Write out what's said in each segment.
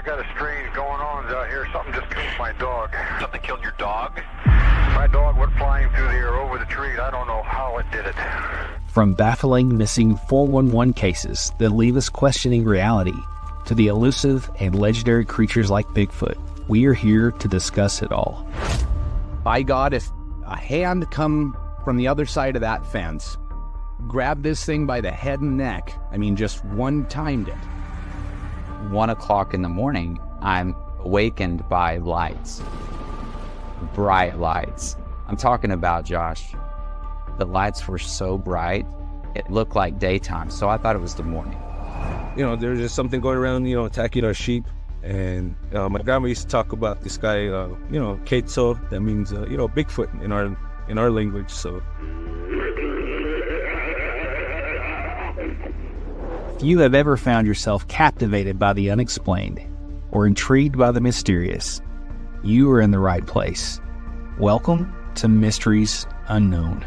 got a strange going on out here. Something just killed my dog. Something killed your dog? My dog went flying through the air over the trees. I don't know how it did it. From baffling missing 411 cases that leave us questioning reality to the elusive and legendary creatures like Bigfoot, we are here to discuss it all. By God, if a hand come from the other side of that fence, grab this thing by the head and neck, just one-timed it. 1 o'clock in the morning, I'm awakened by lights. Bright lights. I'm talking about, Josh, the lights were so bright, it looked like daytime, so I thought it was the morning. There's just something going around, attacking our sheep. And my grandma used to talk about this guy, Quetzal, that means, Bigfoot in our language, so. If you have ever found yourself captivated by the unexplained or intrigued by the mysterious, you are in the right place. Welcome to Mysteries Unknown.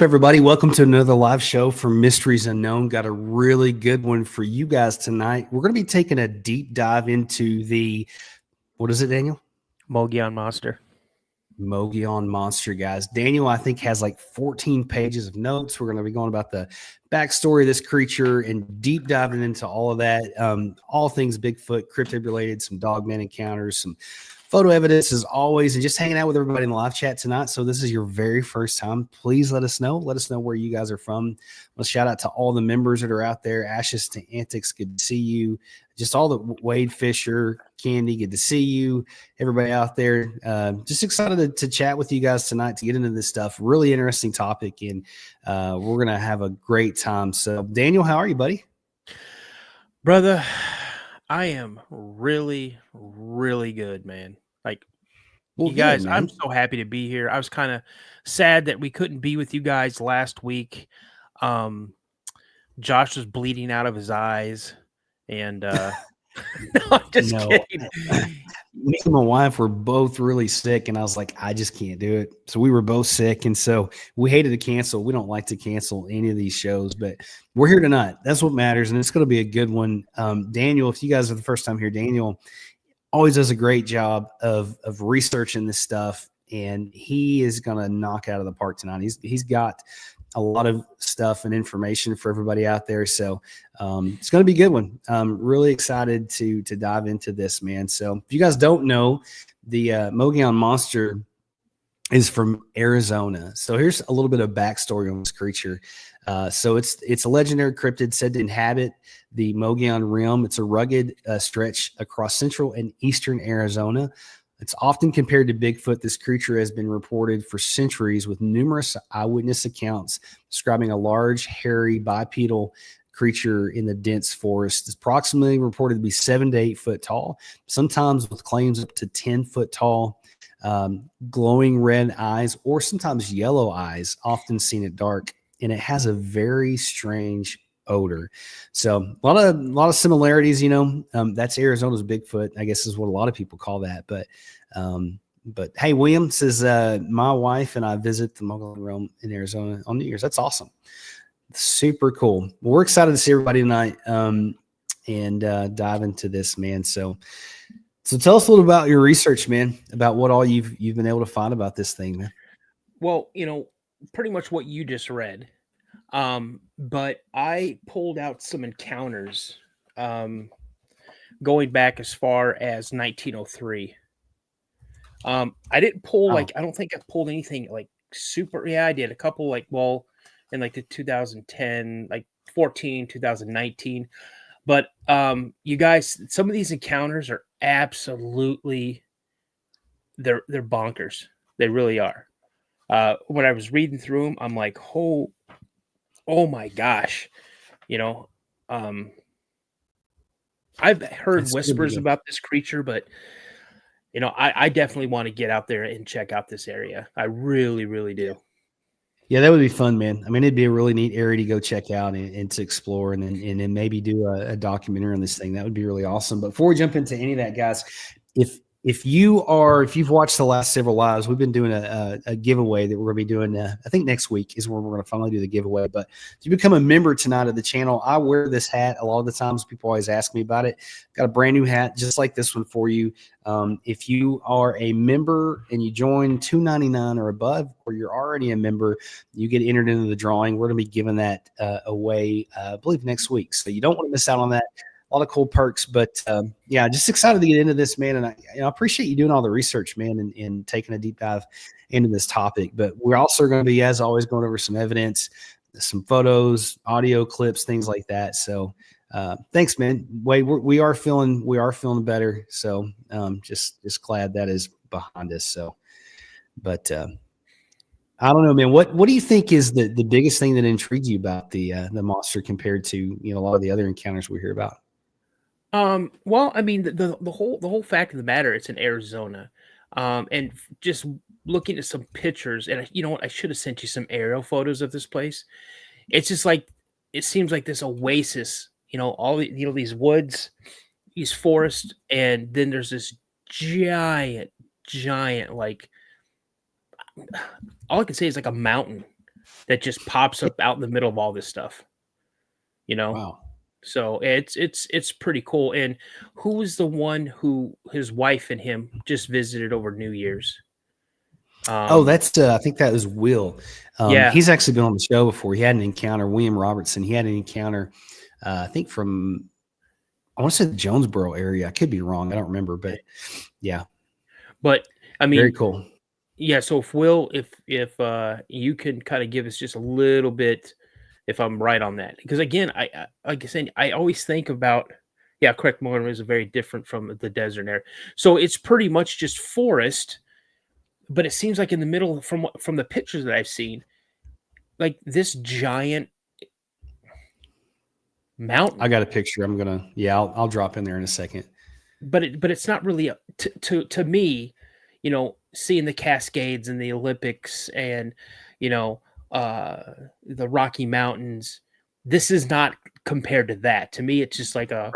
Everybody, welcome to another live show from Mysteries Unknown. Got a really good one for you guys tonight. We're going to be taking a deep dive into what is it, Daniel? Mogollon Monster. Mogollon Monster, guys. Daniel, I think, has like 14 pages of notes. We're going to be going about the backstory of this creature and deep diving into all of that. All things Bigfoot, cryptid related, some dogman encounters, some photo evidence as always, and just hanging out with everybody in the live chat tonight. So this is your very first time. Please let us know. Let us know where you guys are from. Let's shout out to all the members that are out there. Ashes to Antics, good to see you. Just all the Wade Fisher, Candy, good to see you. Everybody out there, just excited to chat with you guys tonight to get into this stuff. Really interesting topic, and we're going to have a great time. So Daniel, how are you, buddy? Brother, I am really, really good, man. You guys, good, I'm so happy to be here. I was kind of sad that we couldn't be with you guys last week. Josh was bleeding out of his eyes, and no, I'm just kidding. Me and my wife were both really sick, and I was like, I just can't do it. So we were both sick, and so we hated to cancel. We don't like to cancel any of these shows, but we're here tonight. That's what matters, and it's going to be a good one. Daniel, if you guys are the first time here, Daniel always does a great job of researching this stuff, and he is going to knock out of the park tonight. He's got a lot of stuff and information for everybody out there, so it's going to be a good one. I'm really excited to dive into this, man. So if you guys don't know, the Mogollon Monster is from Arizona. So here's a little bit of backstory on this creature. So it's a legendary cryptid said to inhabit the Mogollon Rim. It's a rugged stretch across central and eastern Arizona. It's often compared to Bigfoot. This creature has been reported for centuries with numerous eyewitness accounts describing a large, hairy, bipedal creature in the dense forest. It's approximately reported to be 7 to 8 foot tall, sometimes with claims up to 10 foot tall, glowing red eyes or sometimes yellow eyes, often seen at dark. And it has a very strange odor. So a lot of similarities, that's Arizona's Bigfoot, I guess is what a lot of people call that. But hey, William says, my wife and I visit the Mogollon Realm in Arizona on New Year's. That's awesome. Super cool. Well, we're excited to see everybody tonight and dive into this, man. So tell us a little about your research, man, about what all you've been able to find about this thing, man. Well, pretty much what you just read. But I pulled out some encounters going back as far as 1903. I didn't pull I don't think I pulled anything like super. Yeah, I did a couple in the 2010, 14, 2019. But you guys, some of these encounters are absolutely they're bonkers. They really are. When I was reading through them, I'm like, oh my gosh, I've heard It's gonna be whispers good. about this creature, but I definitely want to get out there and check out this area. I really, really do. Yeah, that would be fun, man. I mean, it'd be a really neat area to go check out and to explore, and then maybe do a documentary on this thing. That would be really awesome. But before we jump into any of that, guys, if you've watched the last several lives, we've been doing a giveaway that we're going to be doing. I think next week is when we're going to finally do the giveaway. But if you become a member tonight of the channel, I wear this hat a lot of the times. People always ask me about it. Got a brand new hat just like this one for you. If you are a member and you join $2.99 or above, or you're already a member, you get entered into the drawing. We're going to be giving that away, I believe, next week. So you don't want to miss out on that. A lot of cool perks, but yeah, just excited to get into this, man. And I appreciate you doing all the research, man, and taking a deep dive into this topic. But we're also going to be, as always, going over some evidence, some photos, audio clips, things like that. So thanks, man. Wade, we are feeling better. So just glad that is behind us. So, but I don't know, man. What do you think is the biggest thing that intrigues you about the monster compared to a lot of the other encounters we hear about? Well, I mean, the whole fact of the matter, it's in Arizona, and just looking at some pictures, and you know what, I should have sent you some aerial photos of this place. It's just like it seems like this oasis, all these woods, these forests, and then there's this giant, like all I can say is like a mountain that just pops up out in the middle of all this stuff. Wow. So it's pretty cool. And who was the one who his wife and him just visited over New Year's? That's I think that was Will. Yeah. He's actually been on the show before. He had an encounter. William Robertson. He had an encounter. I think from I want to say the Jonesboro area. I could be wrong. I don't remember, but yeah. But I mean, very cool. Yeah. So if Will, if you can kind of give us just a little bit, if I'm right on that, because again, I like I said, I always think about, correct. Mogollon is very different from the desert area, so it's pretty much just forest, but it seems like in the middle from the pictures that I've seen, like this giant mountain. I got a picture. I'm gonna I'll drop in there in a second. But it's not really to me, seeing the Cascades and the Olympics and the Rocky Mountains, this is not compared to that. To me, it's just like a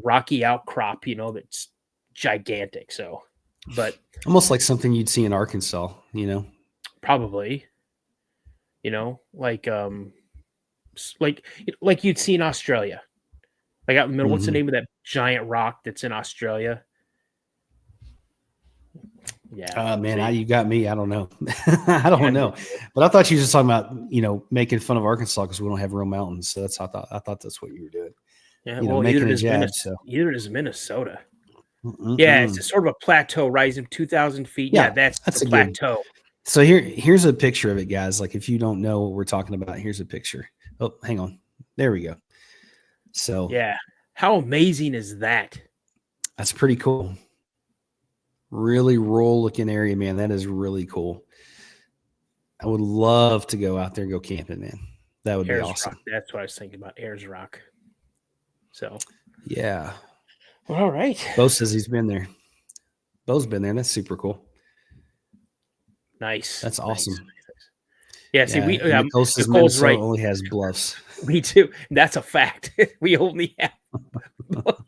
rocky outcrop, that's gigantic. So, but almost like something you'd see in Arkansas, probably, like you'd see in Australia, like out in the middle. What's the name of that giant rock that's in Australia? Yeah. Man, you got me. I don't know. I don't know. But I thought you were just talking about, making fun of Arkansas because we don't have real mountains. So that's I thought that's what you were doing. Yeah. Well, either is Minnesota. Yeah, it's a sort of a plateau rising 2,000 feet. Yeah, that's a plateau. So here's a picture of it, guys. Like if you don't know what we're talking about, here's a picture. Oh, hang on. There we go. So yeah, how amazing is that? That's pretty cool. Really rural looking area, man. That is really cool. I would love to go out there and go camping, man. That would be awesome. Rock. That's what I was thinking about, Ayers Rock. So yeah. Well, all right. Bo says he's been there. Bo's been there. That's super cool. Nice. That's awesome. Nice. Yeah, see, Nicole's right. Only has bluffs. Me too. That's a fact. We only have bluffs.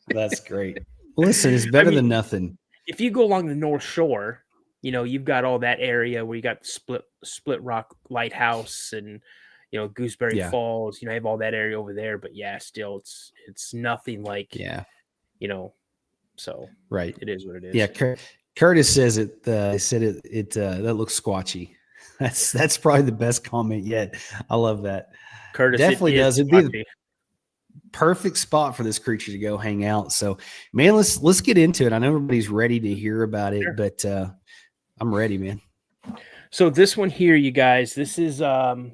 That's great. Listen, it's better than nothing. If you go along the North Shore, you've got all that area where you got the Split Rock Lighthouse and Gooseberry Falls. You have all that area over there, but still, it's nothing like So right, it is what it is. Yeah, Curtis says it. They said it. That looks squatchy. That's probably the best comment yet. I love that. Curtis definitely does. It'd be the perfect spot for this creature to go hang out. So, man, let's get into it. I know everybody's ready to hear about it, but I'm ready, man. So this one here, you guys, this is the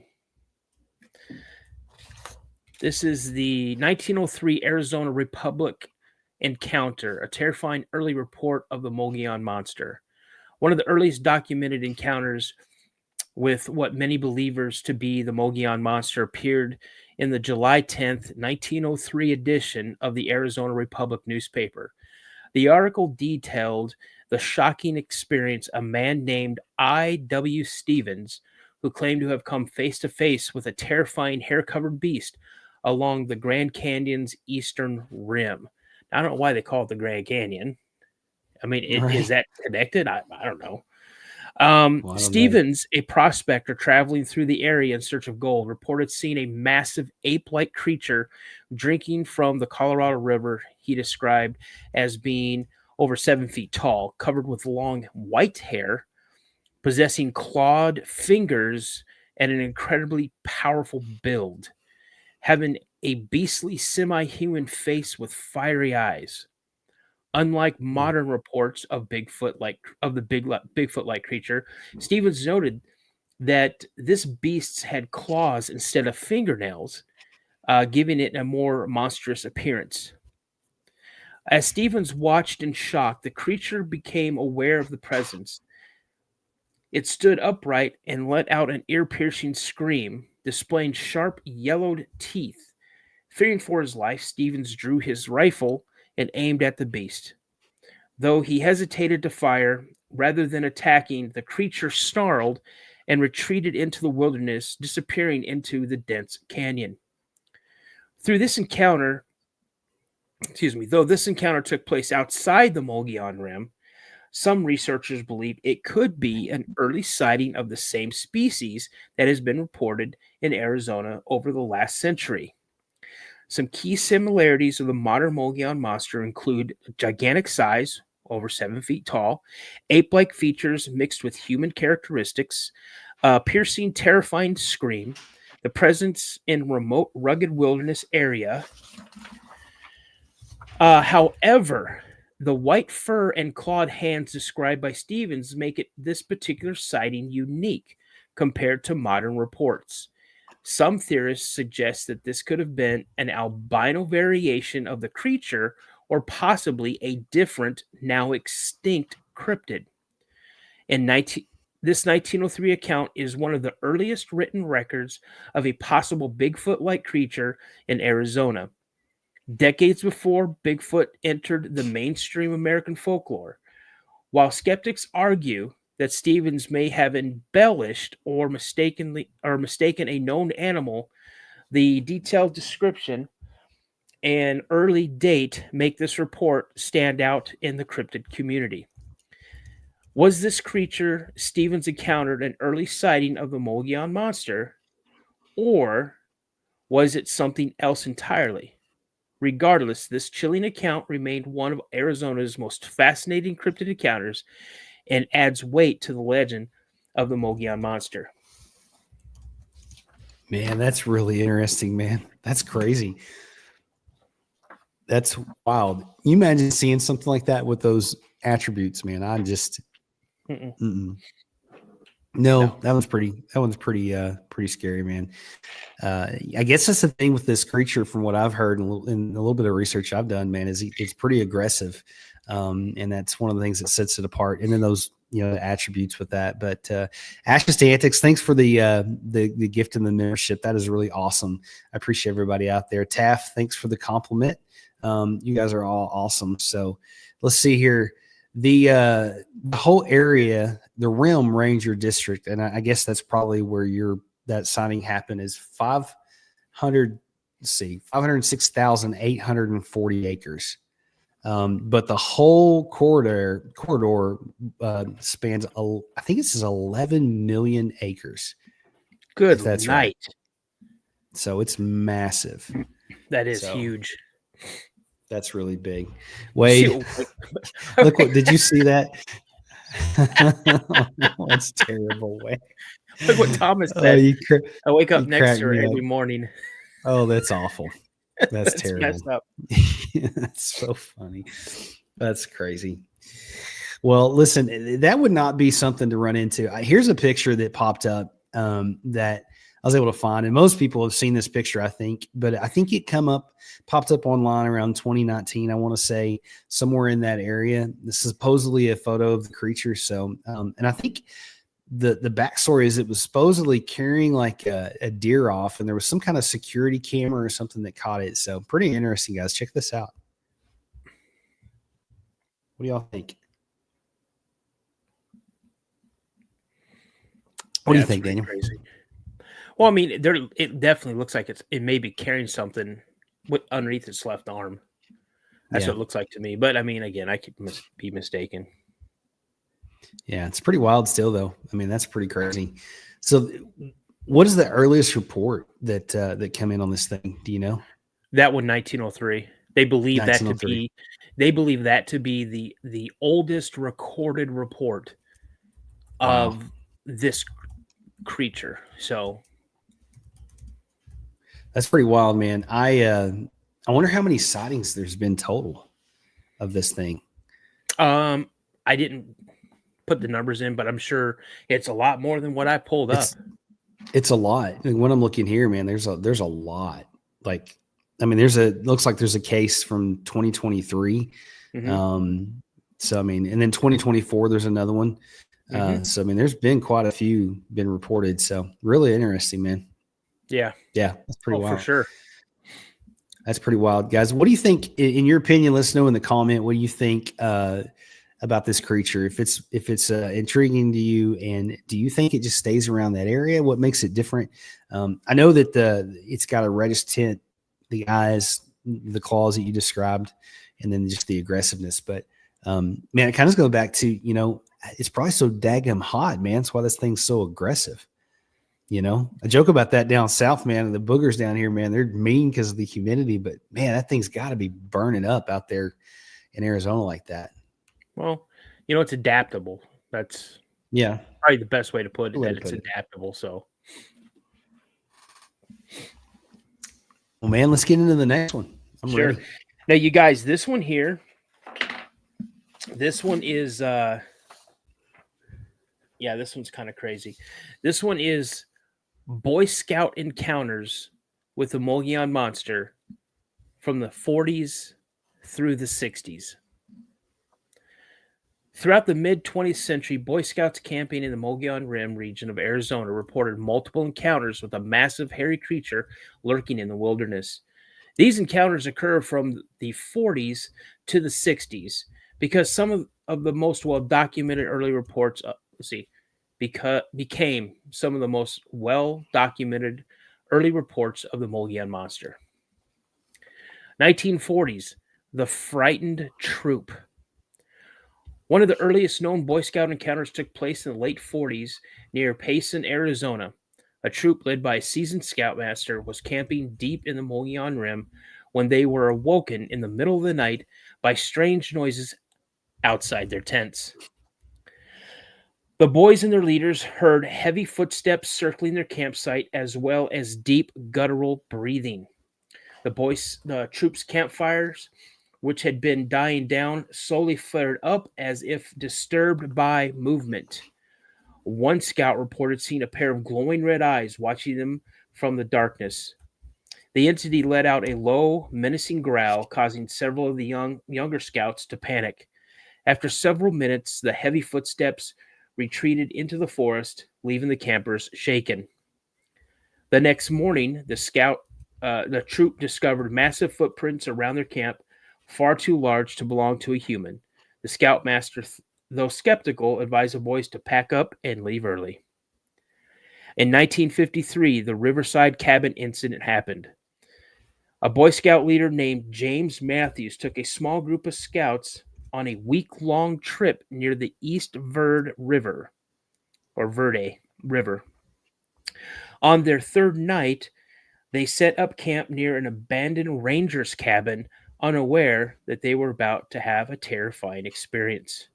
1903 Arizona Republic encounter, a terrifying early report of the Mogollon Monster. One of the earliest documented encounters with what many believers to be the Mogollon Monster appeared in the July 10th, 1903 edition of the Arizona Republic newspaper. The article detailed the shocking experience a man named I.W. Stevens, who claimed to have come face to face with a terrifying hair-covered beast along the Grand Canyon's eastern rim. I don't know why they call it the Grand Canyon. I mean, is that connected? I don't know. Stevens, a prospector traveling through the area in search of gold, reported seeing a massive ape-like creature drinking from the Colorado River he described as being over 7 feet tall, covered with long white hair, possessing clawed fingers and an incredibly powerful build, having a beastly semi-human face with fiery eyes. Unlike modern reports of Bigfoot-like creature, Stevens noted that this beast had claws instead of fingernails, giving it a more monstrous appearance. As Stevens watched in shock, the creature became aware of the presence. It stood upright and let out an ear-piercing scream, displaying sharp, yellowed teeth. Fearing for his life, Stevens drew his rifle and aimed at the beast. Though he hesitated to fire, rather than attacking, the creature snarled and retreated into the wilderness, disappearing into the dense canyon. Though this encounter took place outside the Mogollon Rim, some researchers believe it could be an early sighting of the same species that has been reported in Arizona over the last century. Some key similarities of the modern Mogollon Monster include gigantic size, over 7 feet tall, ape-like features mixed with human characteristics, piercing, terrifying scream, the presence in remote, rugged wilderness area. However, the white fur and clawed hands described by Stevens make this particular sighting unique compared to modern reports. Some theorists suggest that this could have been an albino variation of the creature or possibly a different, now extinct cryptid. This 1903 account is one of the earliest written records of a possible Bigfoot-like creature in Arizona. Decades before Bigfoot entered the mainstream American folklore. While skeptics argue that Stevens may have embellished or mistaken a known animal, the detailed description and early date make this report stand out in the cryptid community. Was this creature Stevens encountered an early sighting of the Mogollon Monster, or was it something else entirely? Regardless, this chilling account remained one of Arizona's most fascinating cryptid encounters and adds weight to the legend of the Mogollon Monster. Man, that's really interesting, man. That's crazy. That's wild. You imagine seeing something like that with those attributes, man. I just No, that one's pretty scary, man. I guess that's the thing with this creature, from what I've heard and a little bit of research I've done, man, is it's pretty aggressive. And that's one of the things that sets it apart. And then those, attributes with that. But Ashes to Antics, thanks for the gift and the membership. That is really awesome. I appreciate everybody out there. Taff, thanks for the compliment. You guys are all awesome. So let's see here. The whole area, the Rim Ranger District, and I guess that's probably where that sighting happened, is 506,840 acres. But the whole corridor spans, I think it says 11 million acres. Good night. Right. So it's massive. That is huge. That's really big. Wade, look what, did you see that? That's terrible, Wade. Look what Thomas said. I wake up next to her every morning. Oh, that's awful. That's terrible. Messed up. That's so funny. That's crazy. Well, listen, that would not be something to run into. Here's a picture that popped up that I was able to find, and most people have seen this picture, I think, but I think it popped up online around 2019. I want to say somewhere in that area. This is supposedly a photo of the creature. So, and I think the backstory is it was supposedly carrying like a deer off, and there was some kind of security camera or something that caught it. So pretty interesting, guys. Check this out. What do y'all think? What do you think, Daniel? Crazy. Well, I mean, it definitely looks like it may be carrying something underneath its left arm. That's what it looks like to me. But I mean, again, I could be mistaken. Yeah, it's pretty wild still, though. I mean, that's pretty crazy. So, what is the earliest report that came in on this thing? Do you know? That one, 1903. They believe that to be. They believe that to be the oldest recorded report of this creature. So that's pretty wild, man. I wonder how many sightings there's been total of this thing. I didn't put the numbers in, but I'm sure it's a lot more than what I pulled up. It's a lot. I mean, when I'm looking here, man, there's a lot. Like, I mean, looks like there's a case from 2023. So I mean, and then 2024, there's another one. So I mean, there's been quite a few been reported. So really interesting, man. Yeah, that's pretty wild for sure. That's pretty wild, guys. What do you think, in your opinion? Let us know in the comment. What do you think about this creature? If it's intriguing to you, and do you think it just stays around that area? What makes it different? I know that it's got a reddish tint, the eyes, the claws that you described, and then just the aggressiveness. But man, it kind of goes back to, it's probably so daggum hot, man. That's why this thing's so aggressive. I joke about that down south, man, and the boogers down here, man, they're mean because of the humidity, but man, that thing's got to be burning up out there in Arizona like that. Well, it's adaptable. That's probably the best way to put it, that it's adaptable. So, well, man, let's get into the next one. I'm ready. Now, you guys, this one is this one's kind of crazy. This one is Boy Scout encounters with the Mogollon Monster from the 40s through the 60s. Throughout the mid-20th century, Boy Scouts camping in the Mogollon Rim region of Arizona reported multiple encounters with a massive hairy creature lurking in the wilderness. These encounters occur from the 40s to the 60s because some of the most well-documented early reports became some of the most well-documented early reports of the Mogollon Monster. 1940s, the Frightened Troop. One of the earliest known Boy Scout encounters took place in the late 40s near Payson, Arizona. A troop led by a seasoned scoutmaster was camping deep in the Mogollon Rim when they were awoken in the middle of the night by strange noises outside their tents. The boys and their leaders heard heavy footsteps circling their campsite, as well as deep guttural breathing. The troops' campfires, which had been dying down, slowly flared up as if disturbed by movement. One scout reported seeing a pair of glowing red eyes watching them from the darkness. The entity let out a low, menacing growl, causing several of the younger scouts to panic. After several minutes, the heavy footsteps retreated into the forest, leaving the campers shaken. The next morning, the troop discovered massive footprints around their camp, far too large to belong to a human. The scoutmaster, though skeptical, advised the boys to pack up and leave early. In 1953, the Riverside Cabin incident happened. A Boy Scout leader named James Matthews took a small group of scouts on a week-long trip near the East Verde River. On their third night, they set up camp near an abandoned ranger's cabin, unaware that they were about to have a terrifying experience.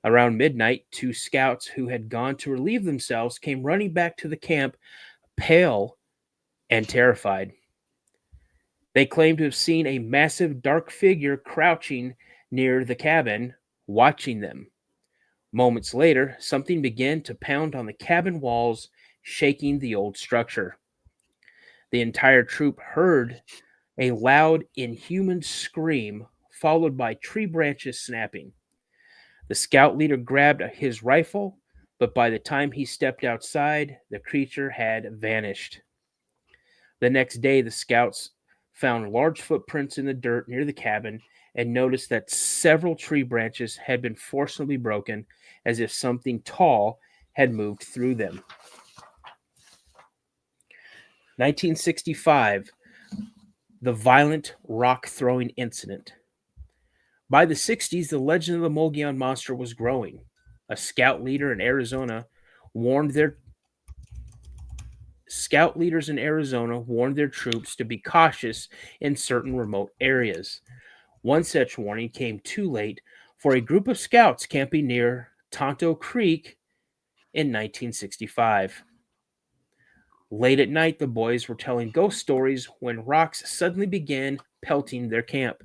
Around midnight, two scouts who had gone to relieve themselves came running back to the camp, pale and terrified. They claimed to have seen a massive dark figure crouching near the cabin, watching them. Moments later, something began to pound on the cabin walls, shaking the old structure. The entire troop heard a loud, inhuman scream, followed by tree branches snapping. The scout leader grabbed his rifle, but by the time he stepped outside, the creature had vanished. The next day, the scouts found large footprints in the dirt near the cabin and noticed that several tree branches had been forcibly broken as if something tall had moved through them. 1965, the violent rock throwing incident. By the 60s, the legend of the Mogollon Monster was growing. A scout leader in Arizona warned their troops to be cautious in certain remote areas. One such warning came too late for a group of scouts camping near Tonto Creek in 1965. Late at night, the boys were telling ghost stories when rocks suddenly began pelting their camp.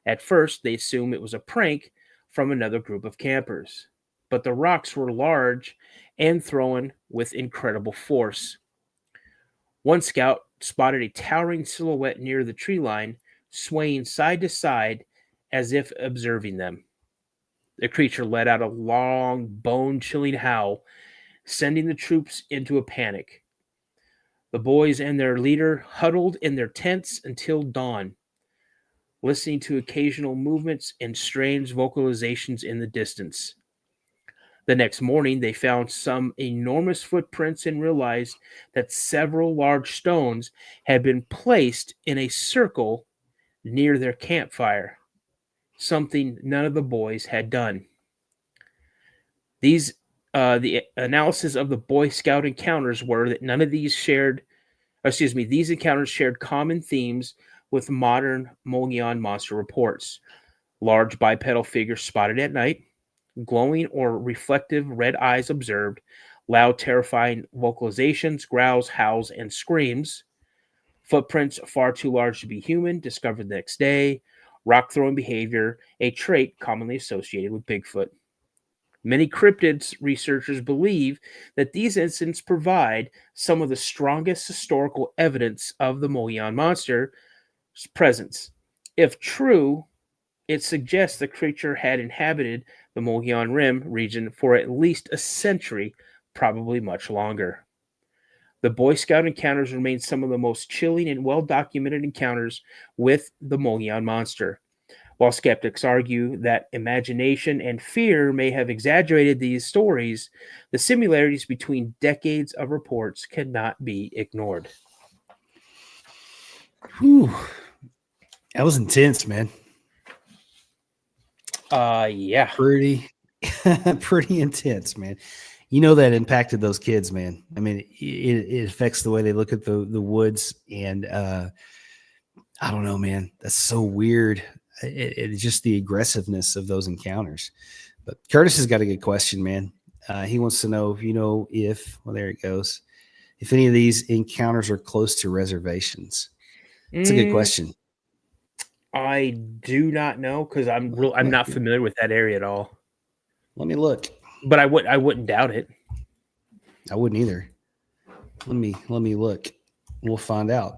At first, they assumed it was a prank from another group of campers, but the rocks were large and thrown with incredible force. One scout spotted a towering silhouette near the tree line, swaying side to side as if observing them. The creature let out a long, bone-chilling howl, sending the troops into a panic. The boys and their leader huddled in their tents until dawn, listening to occasional movements and strange vocalizations in the distance. The next morning, they found some enormous footprints and realized that several large stones had been placed in a circle near their campfire, something none of the boys had done. The analysis of the Boy Scout encounters were that these encounters shared common themes with modern Mogollon Monster reports. Large bipedal figures spotted at night, glowing or reflective red eyes observed, loud, terrifying vocalizations, growls, howls, and screams, footprints far too large to be human, discovered the next day, rock-throwing behavior, a trait commonly associated with Bigfoot. Many cryptids researchers believe that these incidents provide some of the strongest historical evidence of the Mogollon Monster's presence. If true, it suggests the creature had inhabited the Mogollon Rim region for at least a century, probably much longer. The Boy Scout encounters remain some of the most chilling and well-documented encounters with the Mogollon Monster. While skeptics argue that imagination and fear may have exaggerated these stories, the similarities between decades of reports cannot be ignored. Whew. That was intense, man. Yeah. Pretty intense, man. You know that impacted those kids, man. I mean, it affects the way they look at the woods, and I don't know, man. That's so weird. It's just the aggressiveness of those encounters. But Curtis has got a good question, man. He wants to know if there it goes. If any of these encounters are close to reservations. It's a good question. I do not know because I'm not familiar with that area at all. Let me look. But I wouldn't doubt it. I wouldn't either. Let me look. We'll find out.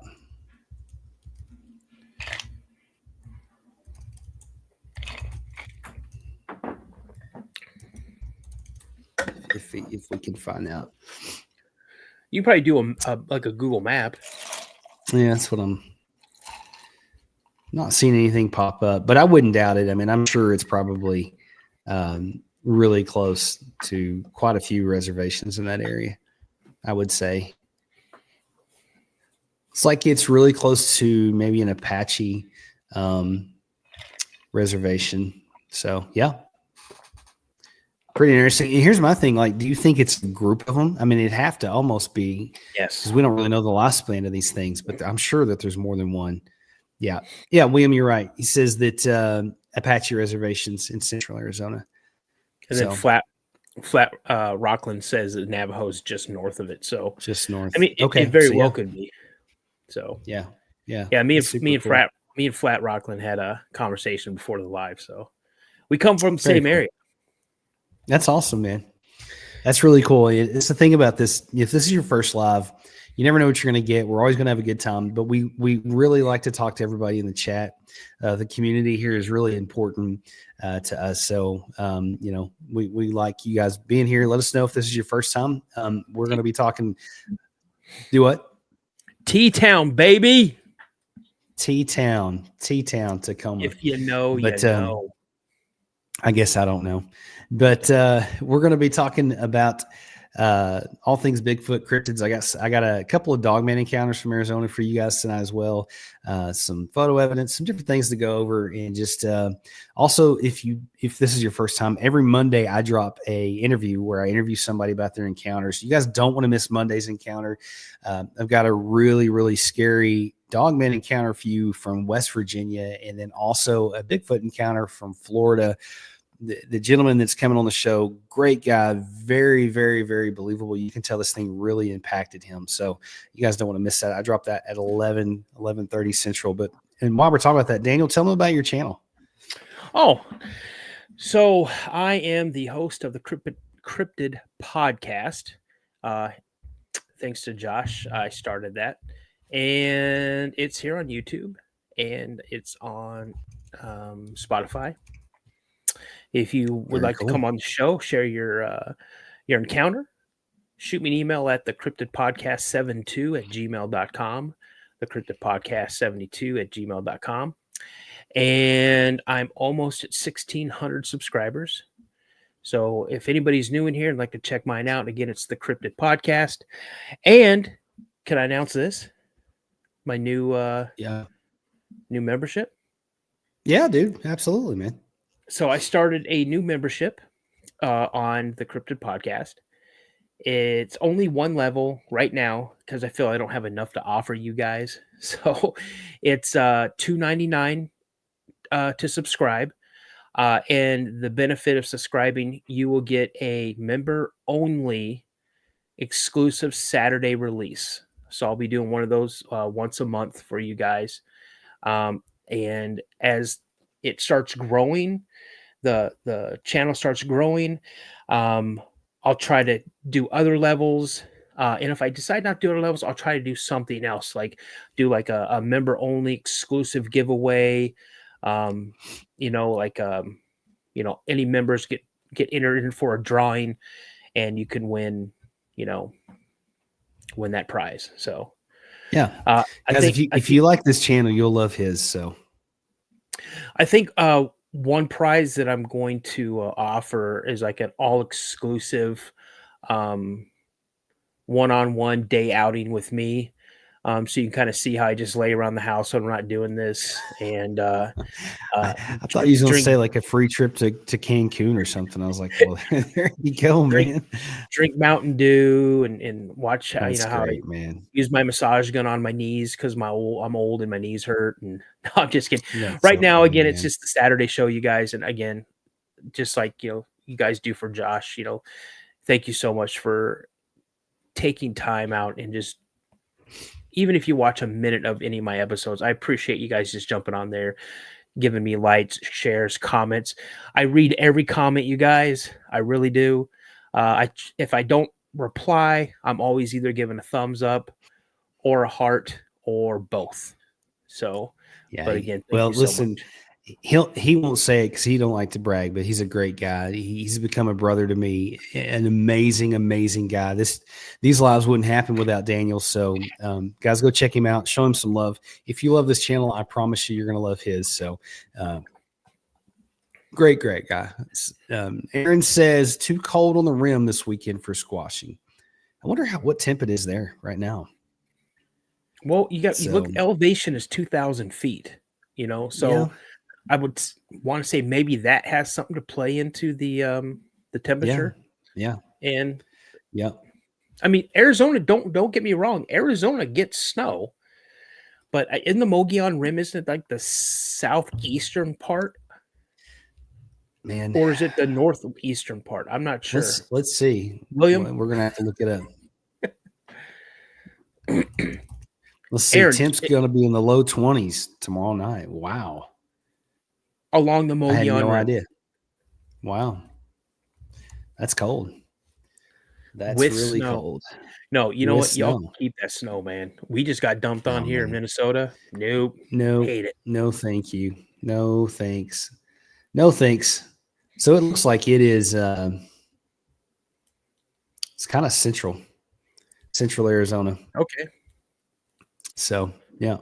If we can find out. You probably do a Google map. Yeah, that's what I'm not seeing anything pop up, but I wouldn't doubt it. I mean, I'm sure it's probably really close to quite a few reservations in that area, I would say. It's like it's really close to maybe an Apache reservation. So, yeah. Pretty interesting. Here's my thing. Like, do you think it's a group of them? I mean, it'd have to almost be. Yes. Because we don't really know the lifespan of these things, but I'm sure that there's more than one. Yeah. Yeah, William, you're right. He says that Apache reservations in central Arizona. And then Flat Rockland says that Navajo is just north of it. So just north. I mean, it very well could be. So yeah. Me and Flat Rockland had a conversation before the live. So we come from the same area. That's awesome, man. That's really cool. It's the thing about this. If this is your first live, You never know what you're going to get. We're always going to have a good time, but we really like to talk to everybody in the chat. The community here is really important to us. So, we like you guys being here. Let us know if this is your first time. We're going to be talking. Do what? T-Town, baby. T-Town, Tacoma. If you know, But, you know. I guess I don't know. But we're going to be talking about all things Bigfoot, cryptids. I got a couple of dogman encounters from Arizona for you guys tonight as well. Some photo evidence, some different things to go over, and just also if this is your first time, every Monday I drop a interview where I interview somebody about their encounters. You guys don't want to miss Monday's encounter. I've got a really, really scary dogman encounter for you from West Virginia, and then also a Bigfoot encounter from Florida. The gentleman that's coming on the show, great guy, very, very, very believable. You can tell this thing really impacted him. So you guys don't want to miss that. I dropped that at 11:30 Central. And while we're talking about that, Daniel, tell them about your channel. Oh, so I am the host of the Cryptid podcast. Thanks to Josh, I started that. And it's here on YouTube and it's on Spotify. If you would like to come on the show, share your encounter, shoot me an email at thecryptidpodcast72@gmail.com, thecryptidpodcast72@gmail.com. And I'm almost at 1,600 subscribers. So if anybody's new in here and like to check mine out, again, it's the Cryptid Podcast. And can I announce this? My new new membership? Yeah, dude. Absolutely, man. So I started a new membership on the Cryptid Podcast. It's only one level right now because I feel I don't have enough to offer you guys. So it's $2.99 to subscribe. And the benefit of subscribing, you will get a member-only exclusive Saturday release. So I'll be doing one of those once a month for you guys. And as it starts growing, the channel starts growing, I'll try to do other levels. And if I decide not to do other levels, I'll try to do something else, like do like a member-only exclusive giveaway. Any members get entered in for a drawing, and you can win that prize. So yeah, I guys, think if you like this channel, you'll love his. So I think one prize that I'm going to offer is like an all exclusive one-on-one day outing with me. So you can kind of see how I just lay around the house when I'm not doing this. And I thought you were going to say like a free trip to Cancun or something. I was like, well, there you go, man. Drink Mountain Dew and watch how how I use my massage gun on my knees because I'm old and my knees hurt. And no, I'm just kidding. Again, it's just the Saturday show, you guys. And again, just like you guys do for Josh, thank you so much for taking time out and just. Even if you watch a minute of any of my episodes, I appreciate you guys just jumping on there, giving me likes, shares, comments. I read every comment, you guys. I really do. If I don't reply, I'm always either giving a thumbs up or a heart or both. So, yeah. But again, listen, he won't say it because he don't like to brag, but he's a great guy. He's become a brother to me, an amazing guy. These lives wouldn't happen without Daniel. So guys, go check him out, show him some love. If you love this channel, I promise you, you're going to love his. So great guy. Aaron says too cold on the rim this weekend for squashing. I wonder what temp it is there right now. Well, you look, elevation is 2,000 feet, so yeah. I would want to say maybe that has something to play into the temperature. Yeah. And yeah. I mean, Arizona, don't get me wrong. Arizona gets snow, but in the Mogollon Rim, isn't it like the southeastern part? Man. Or is it the northeastern part? I'm not sure. Let's see. William? We're going to have to look it up. Let's see. Aaron, Temp's going to be in the low 20s tomorrow night. Wow. Along the Mogollon I had no Rim. idea. Wow. That's cold. That's with really snow. cold. No, you know With what? Y'all snow. can keep that snow, man. We just got dumped on Oh, here in man. Minnesota. Nope. No, Hate it. no, thank you. No, thanks. No, thanks. So it looks like it is, it's kind of central Arizona. Okay. So, yeah.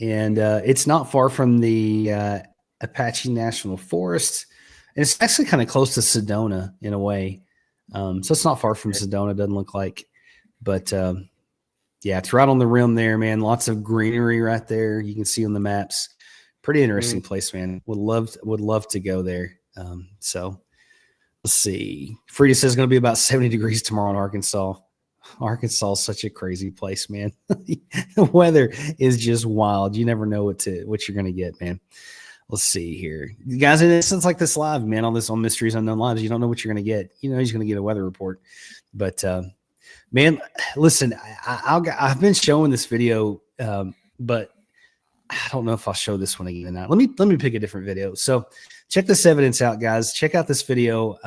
And it's not far from the Apache National Forest. And it's actually kind of close to Sedona in a way. So it's not far from Sedona, doesn't look like. But yeah, it's right on the rim there, man. Lots of greenery right there. You can see on the maps. Pretty interesting place, man. Would love to go there. So let's see. Frida says it's going to be about 70 degrees tomorrow in Arkansas. Arkansas is such a crazy place, man. The weather is just wild. You never know what you're going to get, man. Let's see here, you guys. And it sounds like this live, man. All this on Mysteries Unknown Lives. You don't know what you're going to get. You know, he's going to get a weather report, but man, listen, I've been showing this video, but I don't know if I'll show this one again or not. Let me pick a different video. So check this evidence out, guys. Check out this video.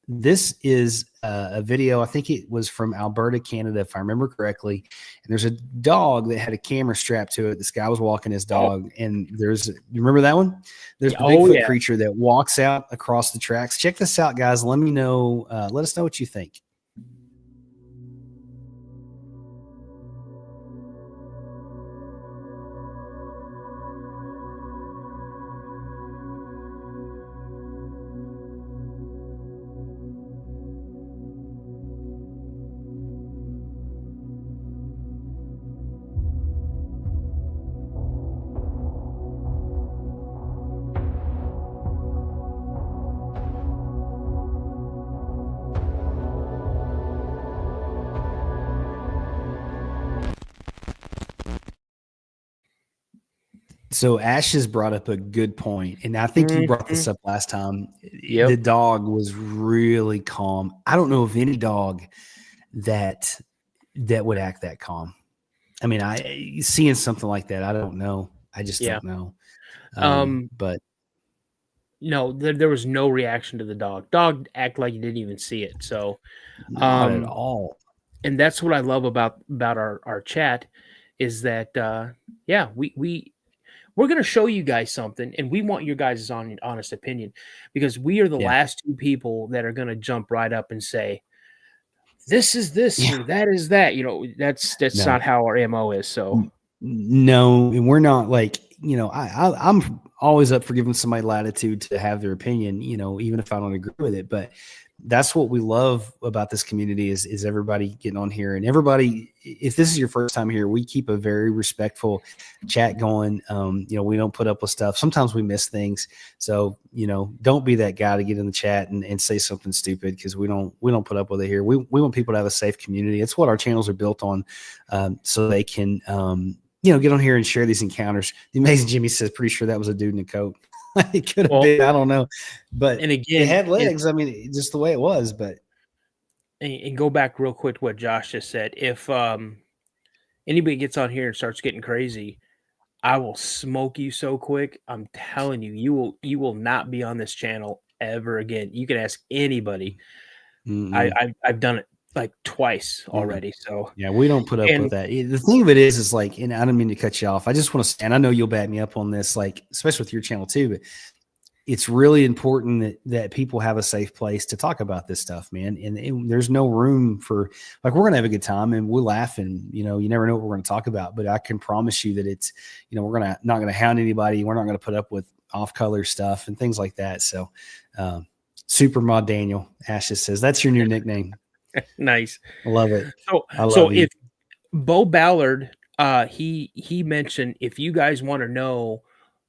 This is a video. I think it was from Alberta, Canada, if I remember correctly. And there's a dog that had a camera strapped to it. This guy was walking his dog, and you remember that one? There's the Bigfoot creature that walks out across the tracks. Check this out, guys. Let me know. Let us know what you think. So Ash has brought up a good point, and I think you brought this up last time. Yep. The dog was really calm. I don't know of any dog that would act that calm. I mean, seeing something like that, I don't know. I just don't know. But no, there was no reaction to the dog. Dog acted like you didn't even see it. So not at all. And that's what I love about our chat is that we're going to show you guys something, and we want your guys' honest opinion, because we are the last two people that are going to jump right up and say, this is this or that is that. You know, that's not how our MO is. So no, and we're not like, you know, I'm always up for giving somebody latitude to have their opinion, you know, even if I don't agree with it. But that's what we love about this community is everybody getting on here, and everybody, if this is your first time here, we keep a very respectful chat going. You know, we don't put up with stuff. Sometimes we miss things. So, you know, don't be that guy to get in the chat and say something stupid, because we don't put up with it here. We want people to have a safe community. It's what our channels are built on, so they can, you know, get on here and share these encounters. The Amazing Jimmy says, pretty sure that was a dude in a coat. It could have been, I don't know, but and again, it had legs. I mean, just the way it was. But and go back real quick to what Josh just said. If anybody gets on here and starts getting crazy, I will smoke you so quick. I'm telling you, you will not be on this channel ever again. You can ask anybody. I've done it like twice already. So yeah, we don't put up with that. The thing of it is like, and I don't mean to cut you off. I just want to, and I know you'll back me up on this, like, especially with your channel too, but it's really important that people have a safe place to talk about this stuff, man. And there's no room for, like, we're going to have a good time and we'll laugh, and, you know, you never know what we're going to talk about, but I can promise you that it's, you know, we're not going to hound anybody. We're not going to put up with off color stuff and things like that. So, Supermod Daniel Ashes says, that's your new nickname. Nice. I love it. So if Bo Ballard, he mentioned, if you guys want to know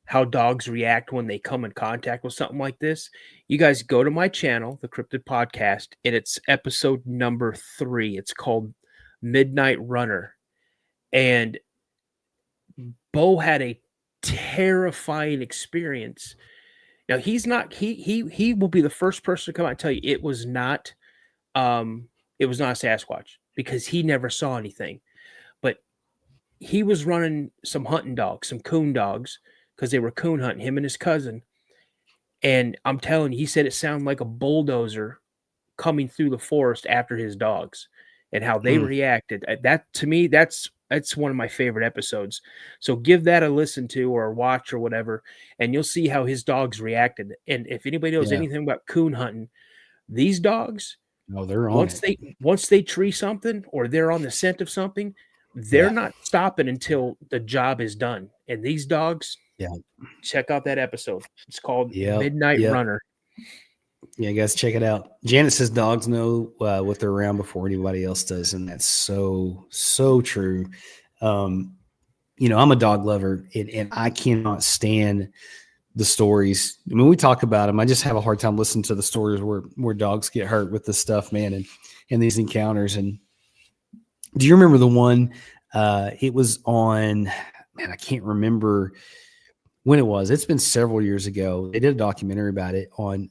how dogs react when they come in contact with something like this, you guys go to my channel, the Cryptid Podcast, and it's episode number 3. It's called Midnight Runner. And Bo had a terrifying experience. Now he will be the first person to come out and tell you it was not a Sasquatch, because he never saw anything. But he was running some hunting dogs, some coon dogs, because they were coon hunting, him and his cousin. And I'm telling you, he said it sounded like a bulldozer coming through the forest after his dogs and how they Hmm. reacted. That to me, that's one of my favorite episodes. So give that a listen to or watch or whatever, and you'll see how his dogs reacted. And if anybody knows Yeah. anything about coon hunting, these dogs, No, they're on once it. they tree something or they're on the scent of something, they're Yeah. not stopping until the job is done. And these dogs, Yeah. check out that episode. It's called Yep. Midnight Yep. Runner. Yeah, guys, check it out. Janet says dogs know what they're around before anybody else does, and that's so true. I'm a dog lover, and I cannot stand the stories. I mean, we talk about them. I just have a hard time listening to the stories where dogs get hurt with this stuff, man, and these encounters. And do you remember the one? It was on, man, I can't remember when it was. It's been several years ago. They did a documentary about it on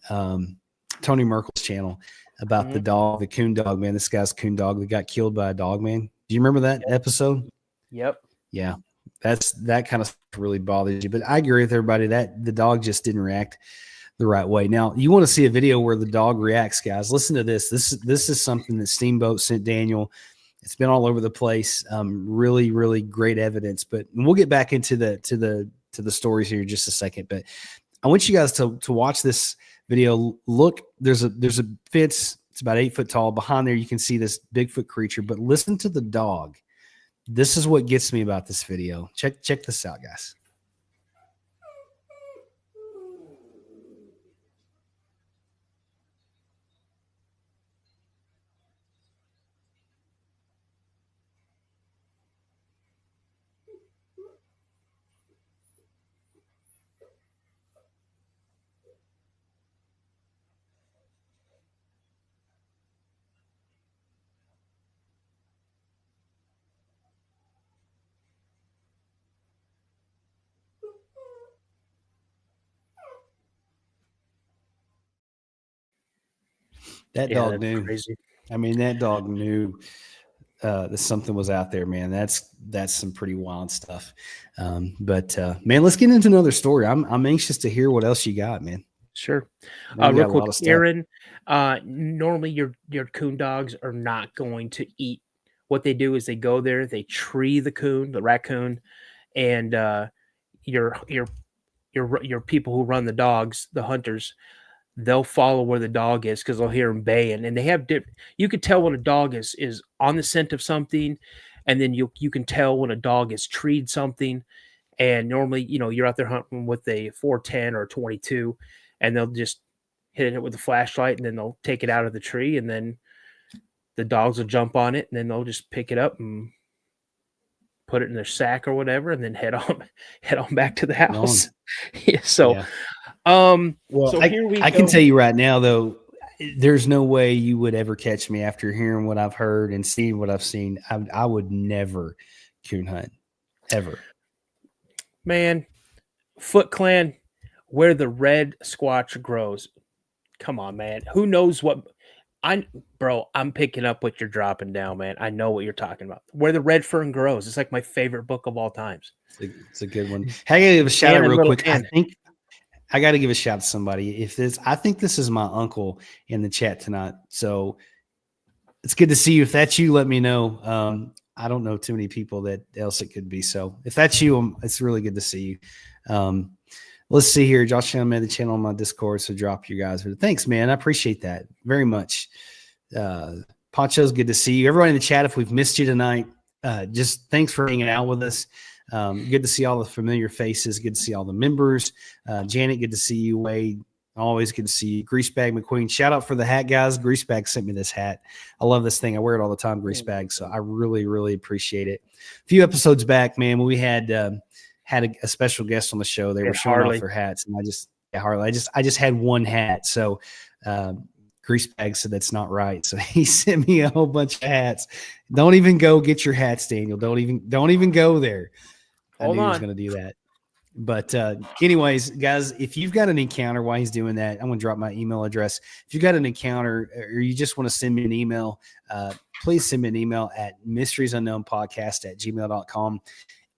Tony Merkel's channel about the dog, the coon dog, man. This guy's coon dog that got killed by a dog, man. Do you remember that episode? Yep. Yeah. That kind of stuff really bothers you. But I agree with everybody that the dog just didn't react the right way. Now, you want to see a video where the dog reacts, guys. Listen to this. This is something that Steamboat sent Daniel. It's been all over the place. Really, really great evidence. But we'll get back into the stories here in just a second. But I want you guys to watch this video. Look, there's a fence. It's about 8 foot tall. Behind there, you can see this Bigfoot creature. But listen to the dog. This is what gets me about this video. Check this out, guys. That dog knew. Crazy. I mean, that dog knew that something was out there, man. That's some pretty wild stuff. But man, let's get into another story. I'm anxious to hear what else you got, man. Sure. I know you got Real a lot quick, of stuff. Aaron, normally your coon dogs are not going to eat. What they do is they go there, they tree the raccoon, and your people who run the dogs, the hunters, they'll follow where the dog is because they'll hear him baying, and they have you could tell when a dog is on the scent of something, and then you can tell when a dog has treed something. And normally, you're out there hunting with a 410 or a 22, and they'll just hit it with a flashlight, and then they'll take it out of the tree, and then the dogs will jump on it, and then they'll just pick it up and put it in their sack or whatever, and then head on back to the house. So, Yeah. so here we I go. can tell you right now, though, there's no way you would ever catch me after hearing what I've heard and seeing what I've seen. I would never coon hunt, ever. Man, Foot Clan, where the red squatch grows. Come on, man. Who knows what? I'm picking up what you're dropping down, man. I know what you're talking about. Where the red fern grows. It's like my favorite book of all times. It's a good one. Hey, I gotta give a shout out And a real little quick. ant. I think I got to give a shout to somebody. I think this is my uncle in the chat tonight. So it's good to see you. If that's you, let me know. I don't know too many people that else it could be. So if that's you, it's really good to see you. Let's see here. Josh Chan made the channel on my Discord, so drop your guys. Thanks, man. I appreciate that very much. Poncho's good to see you. Everybody in the chat, if we've missed you tonight, just thanks for hanging out with us. Good to see all the familiar faces. Good to see all the members. Janet, good to see you. Wade, always good to see you. Greasebag McQueen, shout out for the hat, guys. Greasebag sent me this hat. I love this thing. I wear it all the time, Greasebag. So I really, really appreciate it. A few episodes back, man, when we had a special guest on the show. They were showing Harley. off their hats, and Harley. I just had one hat, so Greasebag said that's not right. So he sent me a whole bunch of hats. Don't even go get your hats, Daniel. Don't even go there. I knew he was going to do that. But anyways, guys, if you've got an encounter while he's doing that, I'm going to drop my email address. If you've got an encounter or you just want to send me an email, please send me an email at mysteriesunknownpodcast@gmail.com.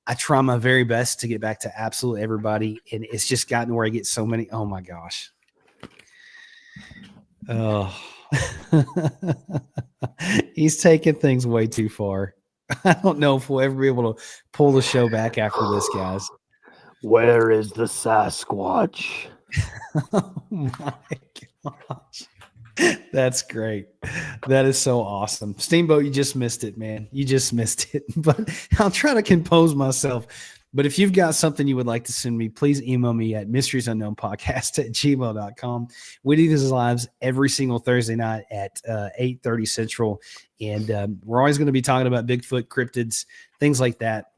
I try my very best to get back to absolutely everybody, and it's just gotten where I get so many. Oh my gosh. Oh, He's taking things way too far. I don't know if we'll ever be able to pull the show back after this, guys. Where is the Sasquatch? Oh my gosh. That's great. That is so awesome. Steamboat, you just missed it, man. You just missed it. But I'll try to compose myself. But if you've got something you would like to send me, please email me at mysteriesunknownpodcast@gmail.com. We do these lives every single Thursday night at 8:30 Central. And we're always going to be talking about Bigfoot, cryptids, things like that.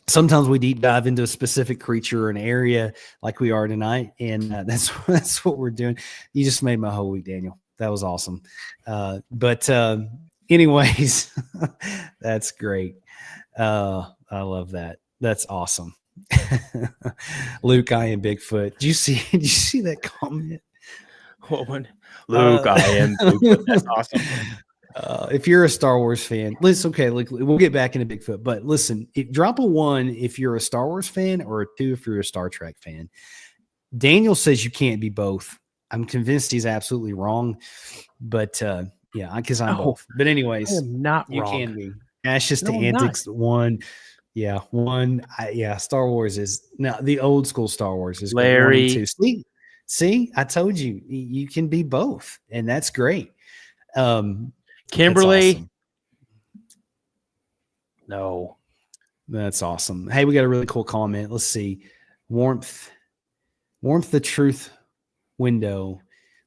Sometimes we deep dive into a specific creature or an area like we are tonight. And that's what we're doing. You just made my whole week, Daniel. That was awesome. But anyways, that's great. I love that. That's awesome. Luke, I am Bigfoot. Did you see that comment? What one? Luke, I am Bigfoot. That's awesome. If you're a Star Wars fan, listen, okay, we'll get back into Bigfoot, but listen, drop a 1 if you're a Star Wars fan or a 2 if you're a Star Trek fan. Daniel says you can't be both. I'm convinced he's absolutely wrong, but yeah, because I'm both. But anyways, I am not you wrong. can be. Ashes to No, I'm Antics 1. Yeah, 1. Star Wars is now the old school Star Wars is Larry. 1 and 2. See, I told you you can be both, and that's great. Kimberly. That's awesome. No. That's awesome. Hey, we got a really cool comment. Let's see. Warmth the truth window.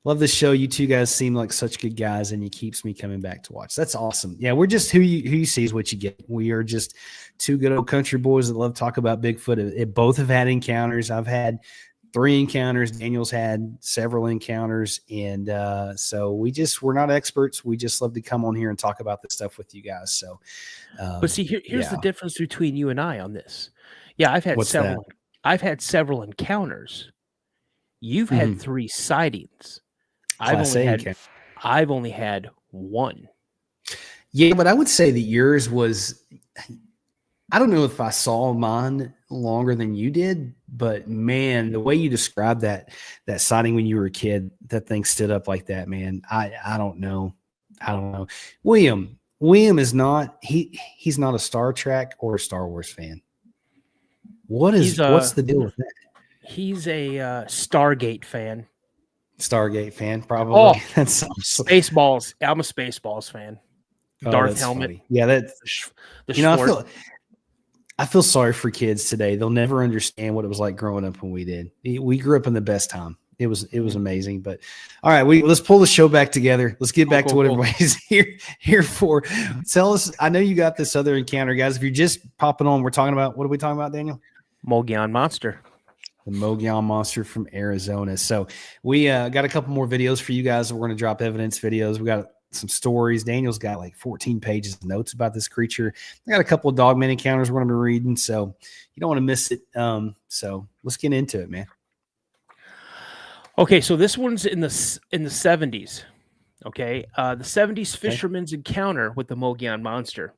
Love the show. You two guys seem like such good guys, and it keeps me coming back to watch. That's awesome. Yeah, we're just who you see is what you get. We are just two good old country boys that love to talk about Bigfoot. Both have had encounters. I've had 3 encounters. Daniel's had several encounters, and so we're not experts. We just love to come on here and talk about this stuff with you guys. So, but see, here's the difference between you and I on this. Yeah, I've had several. That? I've had several encounters. You've had 3 sightings. I've only had 1. Yeah, but I would say that yours was. I don't know if I saw mine longer than you did, but man, the way you described that sighting when you were a kid, that thing stood up like that, man. I don't know. William is not he's not a Star Trek or a Star Wars fan. What's the deal with that? He's a Stargate fan. Stargate fan, probably. Oh, that's awesome. Spaceballs. I'm a Spaceballs fan. Darth helmet. Funny. Yeah, that's I feel sorry for kids today. They'll never understand what it was like growing up when we did. We grew up in the best time. It was amazing. But all right, let's pull the show back together. Let's get back to what everybody's here for. Tell us. I know you got this other encounter, guys. If you're just popping on, what are we talking about, Daniel? Mogollon Monster. The Mogollon Monster from Arizona. So we got a couple more videos for you guys. We're going to drop evidence videos. We got some stories. Daniel's got like 14 pages of notes about this creature. I got a couple of dogman encounters we're going to be reading, so you don't want to miss it. So let's get into it, man. Okay, so this one's in the 70s. Okay, the 70s fisherman's encounter with the Mogollon Monster.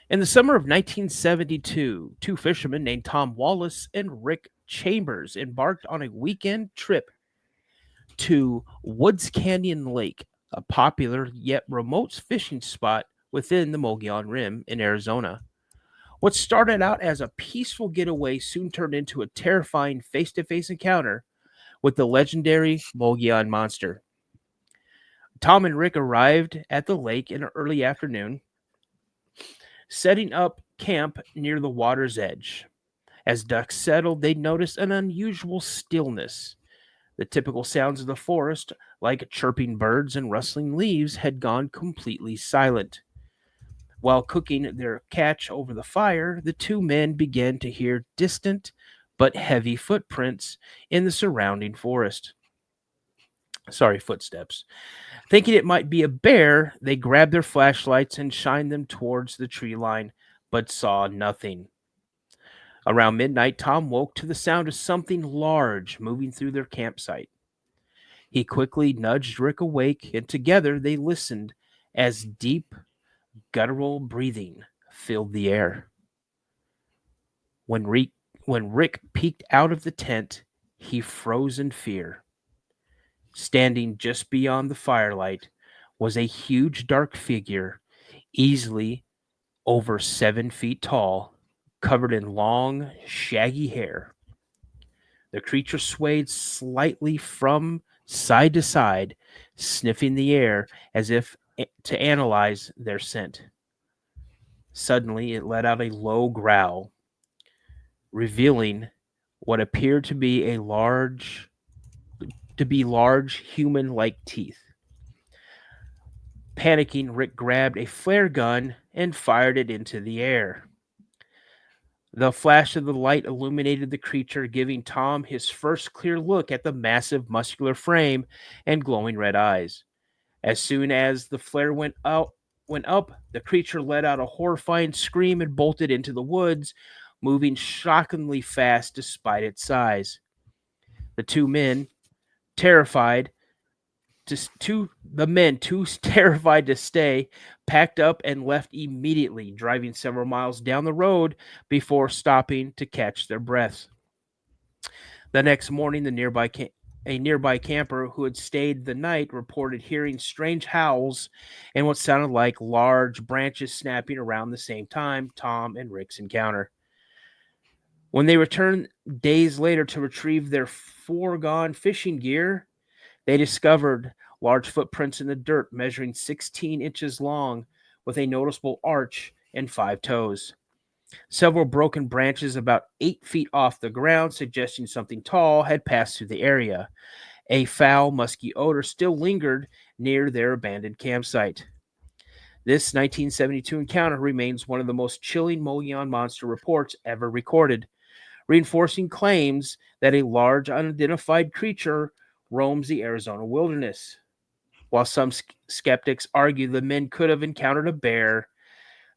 In the summer of 1972, 2 fishermen named Tom Wallace and Rick Chambers embarked on a weekend trip to Woods Canyon Lake, a popular yet remote fishing spot within the Mogollon Rim in Arizona. What started out as a peaceful getaway soon turned into a terrifying face-to-face encounter with the legendary Mogollon Monster. Tom and Rick arrived at the lake in the early afternoon, setting up camp near the water's edge. As dusk settled, they noticed an unusual stillness. The typical sounds of the forest, like chirping birds and rustling leaves, had gone completely silent. While cooking their catch over the fire, the 2 men began to hear distant but heavy footsteps in the surrounding forest. Thinking it might be a bear, they grabbed their flashlights and shined them towards the tree line, but saw nothing. Around midnight, Tom woke to the sound of something large moving through their campsite. He quickly nudged Rick awake, and together they listened as deep, guttural breathing filled the air. When Rick peeked out of the tent, he froze in fear. Standing just beyond the firelight was a huge dark figure, easily over 7 feet tall, covered in long, shaggy hair. The creature swayed slightly from side to side, sniffing the air as if to analyze their scent. Suddenly, it let out a low growl, revealing what appeared to be large human-like teeth. Panicking, Rick grabbed a flare gun and fired it into the air. The flash of the light illuminated the creature, giving Tom his first clear look at the massive muscular frame and glowing red eyes. As soon as the flare went up, the creature let out a horrifying scream and bolted into the woods, moving shockingly fast despite its size. The two men, terrified, too terrified to stay, packed up and left immediately, driving several miles down the road before stopping to catch their breaths. The next morning, a nearby camper who had stayed the night reported hearing strange howls and what sounded like large branches snapping around the same time Tom and Rick's encounter. When they returned days later to retrieve their foregone fishing gear, they discovered large footprints in the dirt measuring 16 inches long with a noticeable arch and 5 toes. Several broken branches about 8 feet off the ground, suggesting something tall had passed through the area. A foul, musky odor still lingered near their abandoned campsite. This 1972 encounter remains one of the most chilling Mogollon Monster reports ever recorded, reinforcing claims that a large, unidentified creature roams the Arizona wilderness. While some skeptics argue the men could have encountered a bear,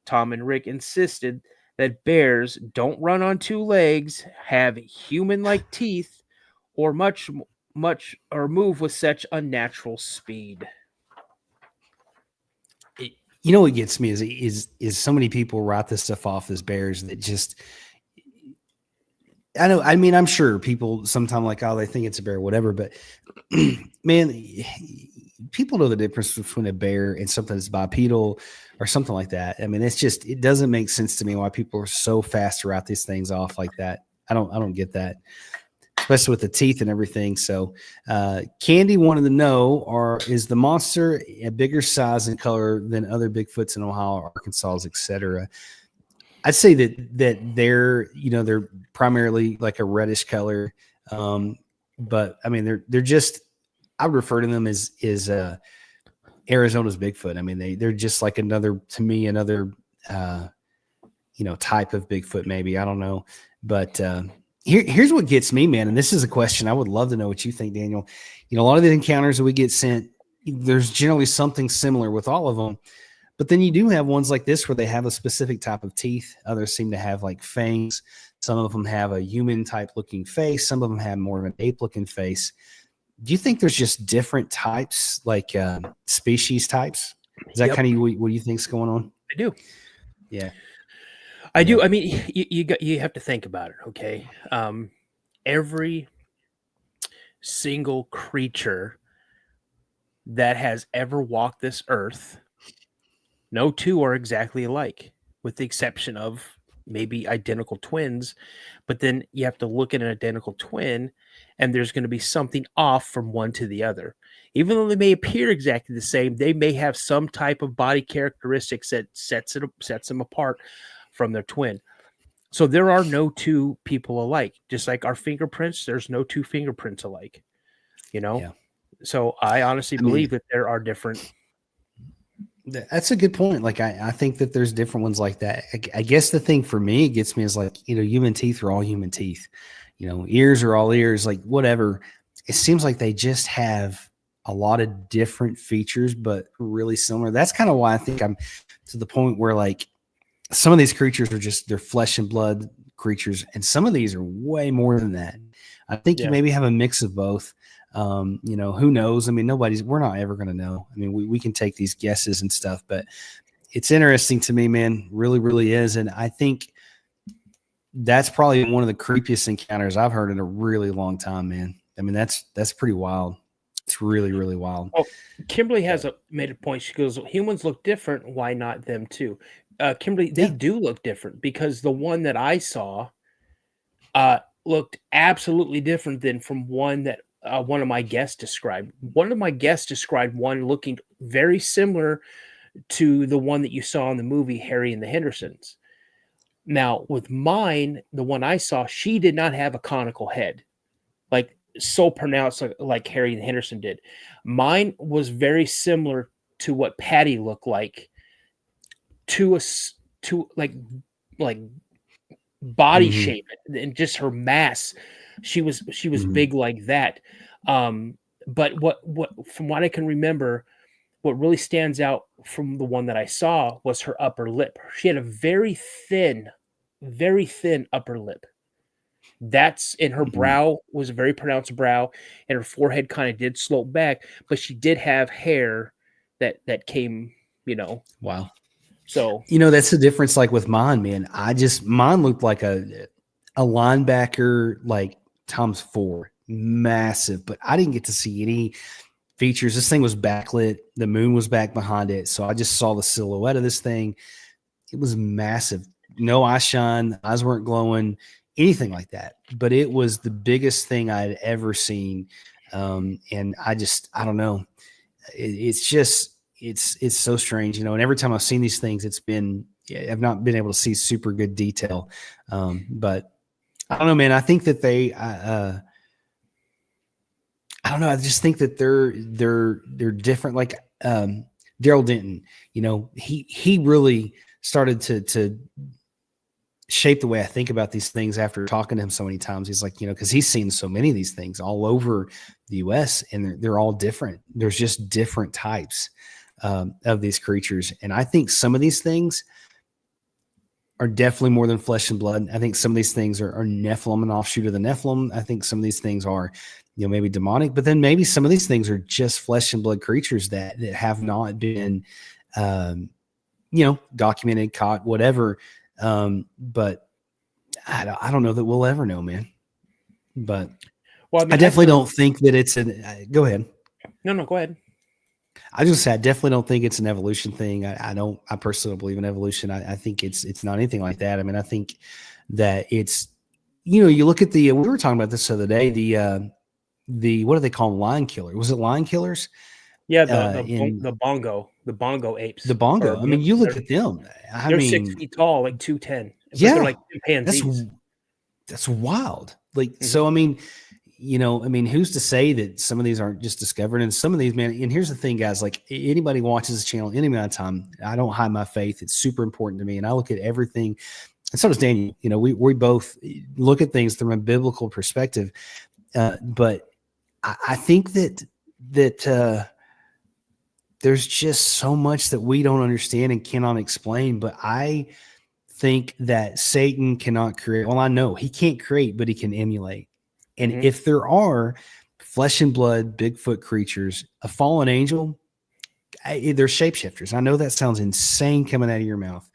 Tom and Rick insisted that bears don't run on 2 legs, have human-like teeth, or move with such unnatural speed. You know what gets me is so many people write this stuff off as bears that just. I know. I mean, I'm sure people sometimes like, oh, they think it's a bear, whatever. But man, people know the difference between a bear and something that's bipedal or something like that. I mean, it doesn't make sense to me why people are so fast to write these things off like that. I don't get that, especially with the teeth and everything. So, Candy wanted to know: is the monster a bigger size and color than other Bigfoots in Ohio, Arkansas, etc.? I'd say that they're primarily like a reddish color, but I mean they're just, I would refer to them as Arizona's Bigfoot. I mean they're just like another type of Bigfoot, maybe, I don't know, but here's what gets me, man, and this is a question I would love to know what you think, Daniel. A lot of the encounters that we get sent, there's generally something similar with all of them. But then you do have ones like this where they have a specific type of teeth. Others seem to have like fangs. Some of them have a human type looking face. Some of them have more of an ape looking face. Do you think there's just different types, like species types? Is that kind of what you think's going on? I do. Yeah, I do. I mean, you have to think about it. Okay. Every single creature that has ever walked this earth, no 2 are exactly alike, with the exception of maybe identical twins. But then you have to look at an identical twin, and there's going to be something off from one to the other. Even though they may appear exactly the same, they may have some type of body characteristics that sets them apart from their twin. So there are no 2 people alike. Just like our fingerprints, there's no 2 fingerprints alike. Yeah. So I honestly believe that there are different. That's a good point. Like I think that there's different ones like that. I guess the thing for me, it gets me is like, human teeth are all human teeth. Ears are all ears, like whatever. It seems like they just have a lot of different features, but really similar. That's kind of why I think I'm to the point where like some of these creatures are just, they're flesh and blood creatures. And some of these are way more than that. I think you maybe have a mix of both. Who knows? I mean, we're not ever going to know. I mean, we can take these guesses and stuff, but it's interesting to me, man, really, really is. And I think that's probably one of the creepiest encounters I've heard in a really long time, man. I mean, that's pretty wild. It's It's really, really wild. Oh, Kimberly has made a point. She goes, humans look different. Why not them too? Kimberly, they Yeah. do look different because the one that I saw looked absolutely different than from one that one of my guests described. One of my guests described one looking very similar to the one that you saw in the movie Harry and the Hendersons. Now, with mine, the one I saw, she did not have a conical head, like so pronounced like Harry and Henderson did. Mine was very similar to what Patty looked like, to like body Mhm. shape and just her mass. She was Mhm. big like that. But what from what I can remember, what really stands out from the one that I saw was her upper lip. She had a very thin upper lip. That's in her Mhm. brow was a very pronounced brow, and her forehead kind of did slope back, but she did have hair that came, Wow. so That's the difference. Like with mine, man, mine looked like a linebacker, like times 4, massive, but I didn't get to see any features. This thing was backlit. The moon was back behind it. So I just saw the silhouette of this thing. It was massive. No eye shine. Eyes weren't glowing, anything like that. But it was the biggest thing I had ever seen. And I don't know. It's so strange, and every time I've seen these things, I've not been able to see super good detail. But I don't know, man. I think that I don't know. I just think that they're different. Like Daryl Denton, he really started to shape the way I think about these things after talking to him so many times. He's like, because he's seen so many of these things all over the U.S. and they're all different. There's just different types of these creatures, and I think some of these things are definitely more than flesh and blood. I think some of these things are Nephilim, an offshoot of the Nephilim. I think some of these things are, maybe demonic, but then maybe some of these things are just flesh and blood creatures that have not been, documented, caught, whatever. But I don't know that we'll ever know, man. But well, I definitely don't think that it's go ahead. No, go ahead. I just say I definitely don't think it's an evolution thing. I personally don't believe in evolution. I think it's not anything like that. I mean, I think that it's, you look at we were talking about this the other day, the what do they call them? Lion killer? Was it lion killers? Yeah, the bongo apes. The bongo. Or, I mean, you look at them. They're 6 feet tall, like 210. But Yeah, they're like chimpanzees. That's wild. Like, so, I mean, who's to say that some of these aren't just discovered, and some of these, man. And here's the thing, guys, like anybody watches this channel any amount of time, I don't hide my faith. It's super important to me. And I look at everything, and so does Daniel. We both look at things from a biblical perspective. But I think that there's just so much that we don't understand and cannot explain. But I think that Satan cannot create. Well, I know he can't create, but he can emulate. And if there are flesh and blood Bigfoot creatures, a fallen angel, they're shapeshifters. I know that sounds insane coming out of your mouth,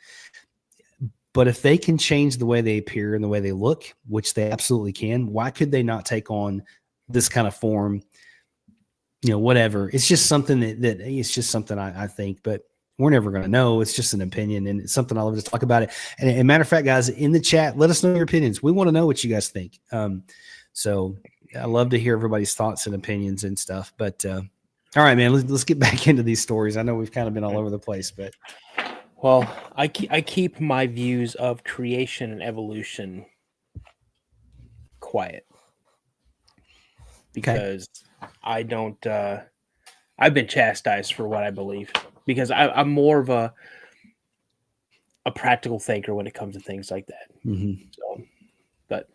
but if they can change the way they appear and the way they look, which they absolutely can, why could they not take on this kind of form? Whatever. It's just something that it's just something I think, but we're never going to know. It's just an opinion, and it's something I love to talk about it. And matter of fact, guys, in the chat, let us know your opinions. We want to know what you guys think. So I love to hear everybody's thoughts and opinions and stuff. But all right, man, let's get back into these stories. I know we've kind of been all over the place, but well, I keep my views of creation and evolution quiet because I don't. I've been chastised for what I believe because I'm more of a practical thinker when it comes to things like that. So, but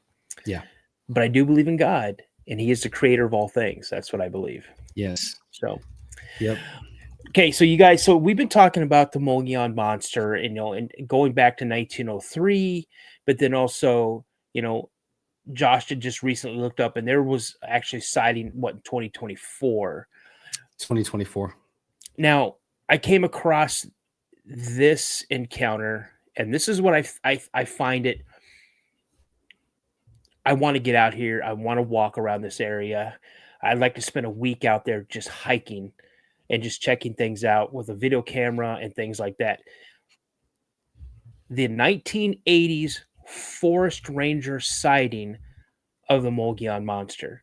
yeah. But I do believe in God, and He is the creator of all things. That's what I believe. Yes. So, yep. Okay, so you guys, so we've been talking about the Mogollon Monster, and and going back to 1903, but then also, Josh had just recently looked up, and there was actually sighting in 2024. 2024. Now, I came across this encounter, and this is what I find it. I want to get out here. I want to walk around this area. I'd like to spend a week out there just hiking and just checking things out with a video camera and things like that. The 1980s forest ranger sighting of the Mogollon Monster.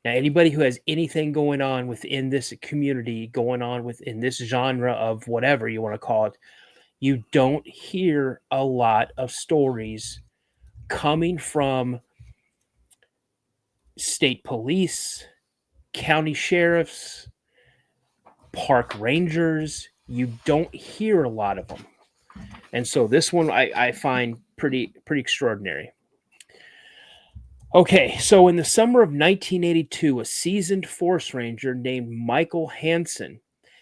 Now, anybody who has anything going on within this community, going on within this genre of whatever you want to call it, you don't hear a lot of stories coming from state police, county sheriffs, park rangers. You don't hear a lot of them. And so this one I find pretty extraordinary. Okay, so in the summer of 1982, a seasoned forest ranger named Michael Hansen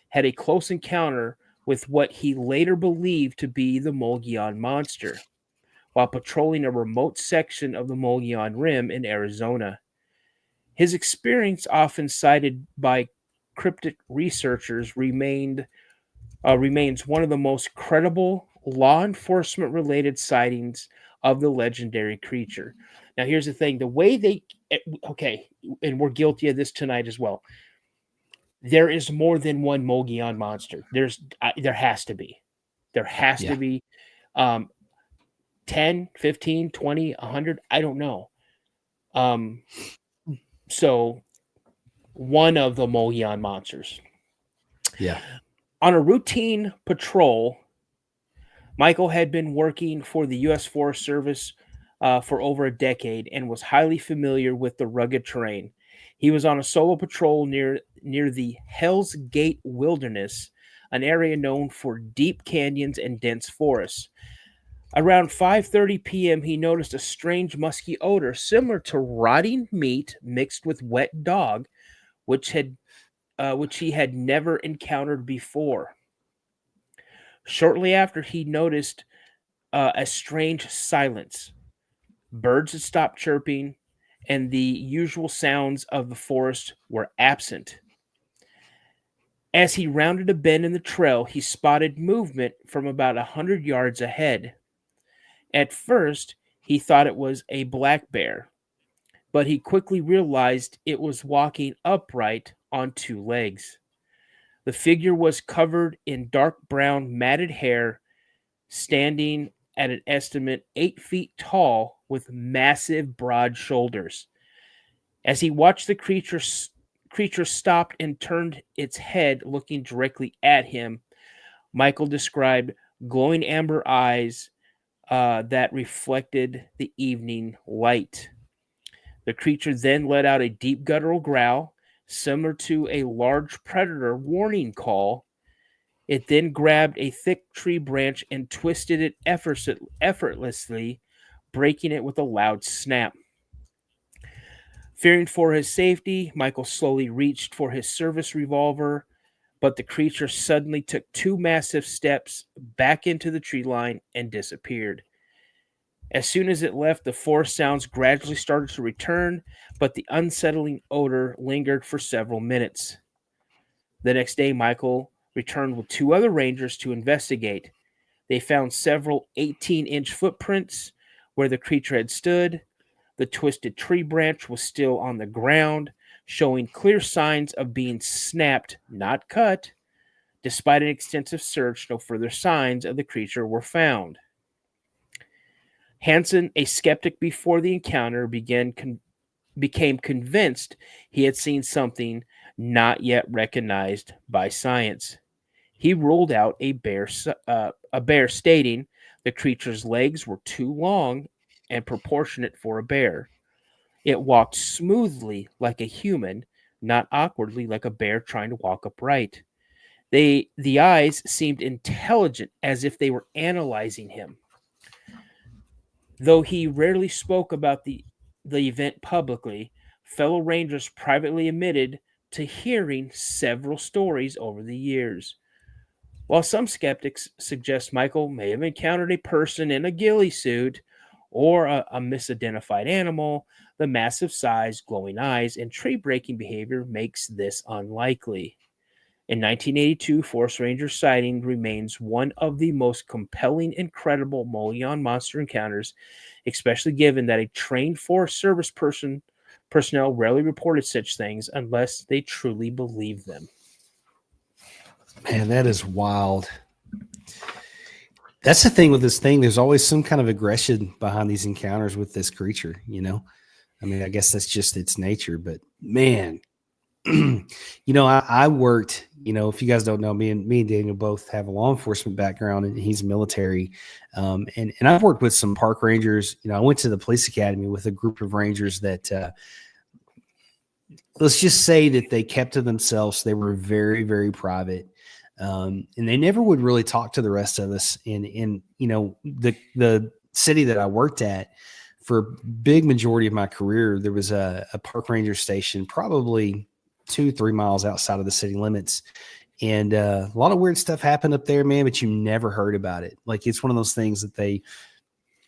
had a close encounter with what he later believed to be the Mogollon Monster while patrolling a remote section of the Mogollon Rim in Arizona. His experience, often cited by cryptid researchers, remains one of the most credible law enforcement-related sightings of the legendary creature. Now, here's the thing. The way and we're guilty of this tonight as well. There is more than one Mogollon Monster. There has to be. There has to be 10, 15, 20, 100. I don't know. So one of the Mogollon Monsters. Yeah. On a routine patrol, Michael had been working for the U.S. Forest Service for over a decade and was highly familiar with the rugged terrain. He was on a solo patrol near the Hell's Gate Wilderness, an area known for deep canyons and dense forests. Around 5:30 p.m., he noticed a strange musky odor similar to rotting meat mixed with wet dog, which he had never encountered before. Shortly after, he noticed a strange silence. Birds had stopped chirping, and the usual sounds of the forest were absent. As he rounded a bend in the trail, he spotted movement from about 100 yards ahead. At first, he thought it was a black bear, but he quickly realized it was walking upright on two legs. The figure was covered in dark brown matted hair, standing at an estimate 8 feet tall with massive broad shoulders. As he watched the creature stopped and turned its head looking directly at him, Michael described glowing amber eyes that reflected the evening light. The creature then let out a deep guttural growl, similar to a large predator warning call. It then grabbed a thick tree branch and twisted it effortlessly, breaking it with a loud snap. Fearing for his safety, Michael slowly reached for his service revolver, but the creature suddenly took 2 massive steps back into the tree line and disappeared. As soon as it left, the forest sounds gradually started to return, but the unsettling odor lingered for several minutes. The next day, Michael returned with 2 other rangers to investigate. They found several 18-inch footprints where the creature had stood. The twisted tree branch was still on the ground, showing clear signs of being snapped, not cut. Despite an extensive search, no further signs of the creature were found. Hansen, a skeptic before the encounter, became convinced he had seen something not yet recognized by science. He ruled out a bear, stating the creature's legs were too long and proportionate for a bear. It walked smoothly like a human, not awkwardly like a bear trying to walk upright. The eyes seemed intelligent, as if they were analyzing him. Though he rarely spoke about the event publicly, fellow rangers privately admitted to hearing several stories over the years. While some skeptics suggest Michael may have encountered a person in a ghillie suit or a misidentified animal, the massive size, glowing eyes, and tree-breaking behavior makes this unlikely. In 1982, Forest Ranger sighting remains one of the most compelling and credible Mogollon Monster encounters, especially given that a trained Forest Service Personnel rarely reported such things unless they truly believed them. Man, that is wild. That's the thing with this thing. There's always some kind of aggression behind these encounters with this creature, you know? I mean, I guess that's just its nature, but man, you know, I worked, you know, if you guys don't know, me and Daniel both have a law enforcement background, and he's military. And I've worked with some park rangers. You know, I went to the police academy with a group of rangers that, let's just say that they kept to themselves. They were very, very private. And they never would really talk to the rest of us. In you know, the city that I worked at for a big majority of my career, there was a park ranger station probably 2-3 miles outside of the city limits. And a lot of weird stuff happened up there, man, but you never heard about it. Like, it's one of those things that you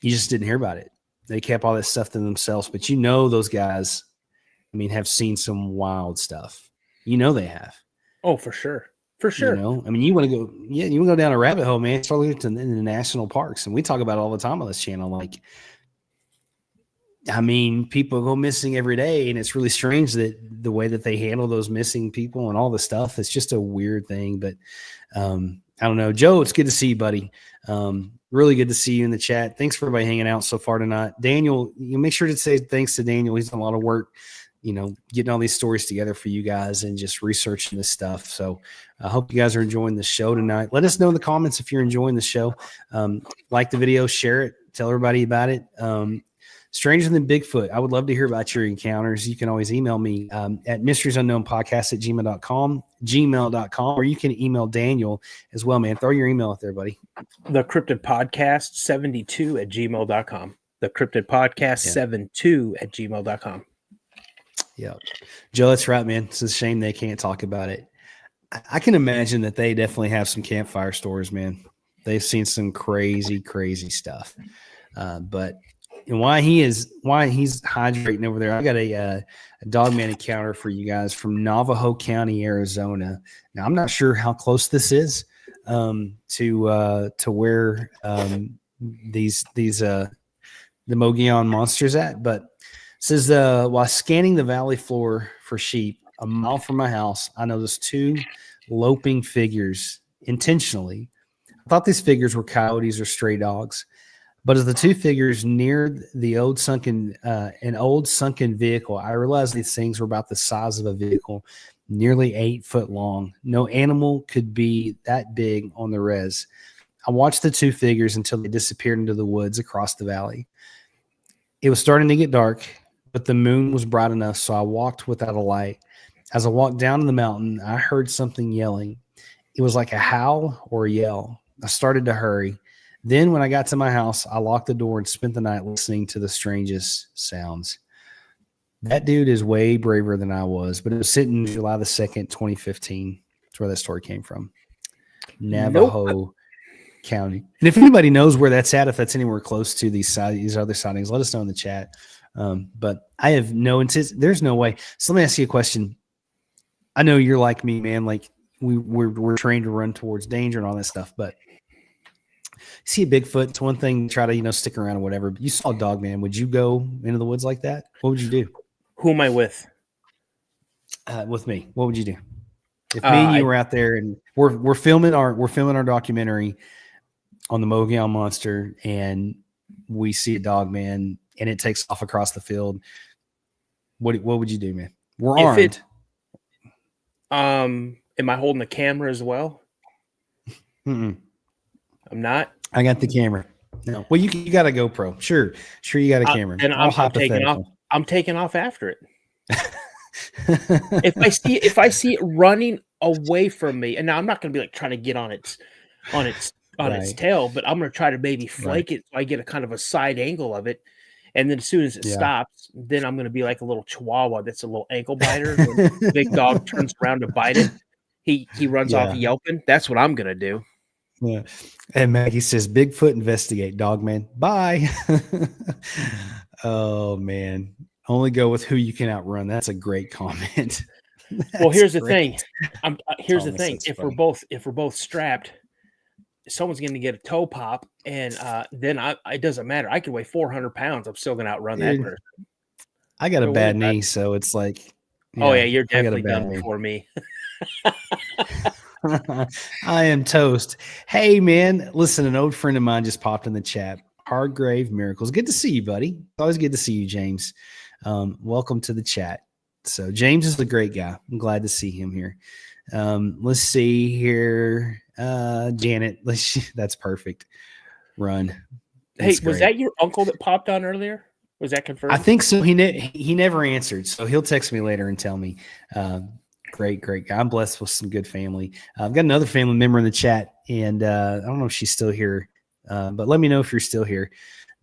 just didn't hear about it. They kept all that stuff to themselves, but you know, those guys, I mean, have seen some wild stuff. You know, they have. Oh, for sure. For sure. You know, I mean, you want to go down a rabbit hole, man. Start looking in the national parks. And we talk about it all the time on this channel. Like, I mean, people go missing every day, and it's really strange that the way that they handle those missing people and all the stuff, it's just a weird thing. But I don't know. Joe, it's good to see you, buddy. Really good to see you in the chat. Thanks for everybody hanging out so far tonight. Daniel, you make sure to say thanks to Daniel. He's done a lot of work, you know, getting all these stories together for you guys and just researching this stuff. So I hope you guys are enjoying the show tonight. Let us know in the comments if you're enjoying the show. Like the video, share it, tell everybody about it. Stranger than Bigfoot. I would love to hear about your encounters. You can always email me at mysteriesunknownpodcast@gmail.com, or you can email Daniel as well, man. Throw your email out there, buddy. The Cryptid Podcast 72 at gmail.com. The Cryptid Podcast 72 at gmail.com. Yeah. Joe, that's right, man. It's a shame they can't talk about it. I can imagine that they definitely have some campfire stories, man. They've seen some crazy, crazy stuff. But and why he's hydrating over there, I got a dogman encounter for you guys from Navajo County, Arizona. Now, I'm not sure how close this is to where the Mogollon Monster's at, but it says while scanning the valley floor for sheep a mile from my house, I noticed 2 loping figures intentionally. I thought these figures were coyotes or stray dogs. But as the 2 figures neared the old sunken vehicle, I realized these things were about the size of a vehicle, nearly 8 foot long. No animal could be that big on the res. I watched the 2 figures until they disappeared into the woods across the valley. It was starting to get dark, but the moon was bright enough, so I walked without a light. As I walked down the mountain, I heard something yelling. It was like a howl or a yell. I started to hurry. Then when I got to my house, I locked the door and spent the night listening to the strangest sounds. That dude is way braver than I was, but it was sitting July the 2nd, 2015. That's where that story came from. Navajo County. And if anybody knows where that's at, if that's anywhere close to these other sightings, let us know in the chat. But I have no intent. There's no way. So let me ask you a question. I know you're like me, man. Like we're trained to run towards danger and all that stuff, but see a Bigfoot, it's one thing to try to, stick around or whatever. But you saw a dog, man. Would you go into the woods like that? What would you do? Who am I with? With me. What would you do? If me and you were out there and we're filming our documentary on the Mogollon Monster, and we see a dog, man, and it takes off across the field, what would you do, man? We're armed. Am I holding the camera as well? Mm-mm. I'm not. I got the camera. No. Well, you got a GoPro. Sure, you got a camera. And I'm taking off. I'm taking off after it. If I see it running away from me, and now I'm not going to be like trying to get on its tail, but I'm going to try to maybe flank it so I get a kind of a side angle of it. And then as soon as it stops, then I'm going to be like a little chihuahua that's a little ankle biter. When the big dog turns around to bite it, he runs off yelping. That's what I'm going to do. Yeah. And Maggie says, Bigfoot investigate, dog man. Bye. Oh, man. Only go with who you can outrun. That's a great comment. Well, here's the thing. Here's the thing. If we're both strapped, someone's going to get a toe pop, and then it doesn't matter. I could weigh 400 pounds. I'm still going to outrun that person. I got a Don't bad worry about knee, so it's like, Oh yeah, you're I got a definitely bad done knee. before me. I am toast. Hey, man, listen, an old friend of mine just popped in the chat. Hardgrave Miracles. Good to see you, buddy. It's always good to see you, James. Welcome to the chat. So James is a great guy. I'm glad to see him here. Let's see here. Janet, that's perfect. Run. Hey, That's was great. that your uncle that popped on earlier? Was that confirmed? I think so. He never answered, so he'll text me later and tell me. Great guy. I'm blessed with some good family. I've got another family member in the chat, and I don't know if she's still here, but let me know if you're still here.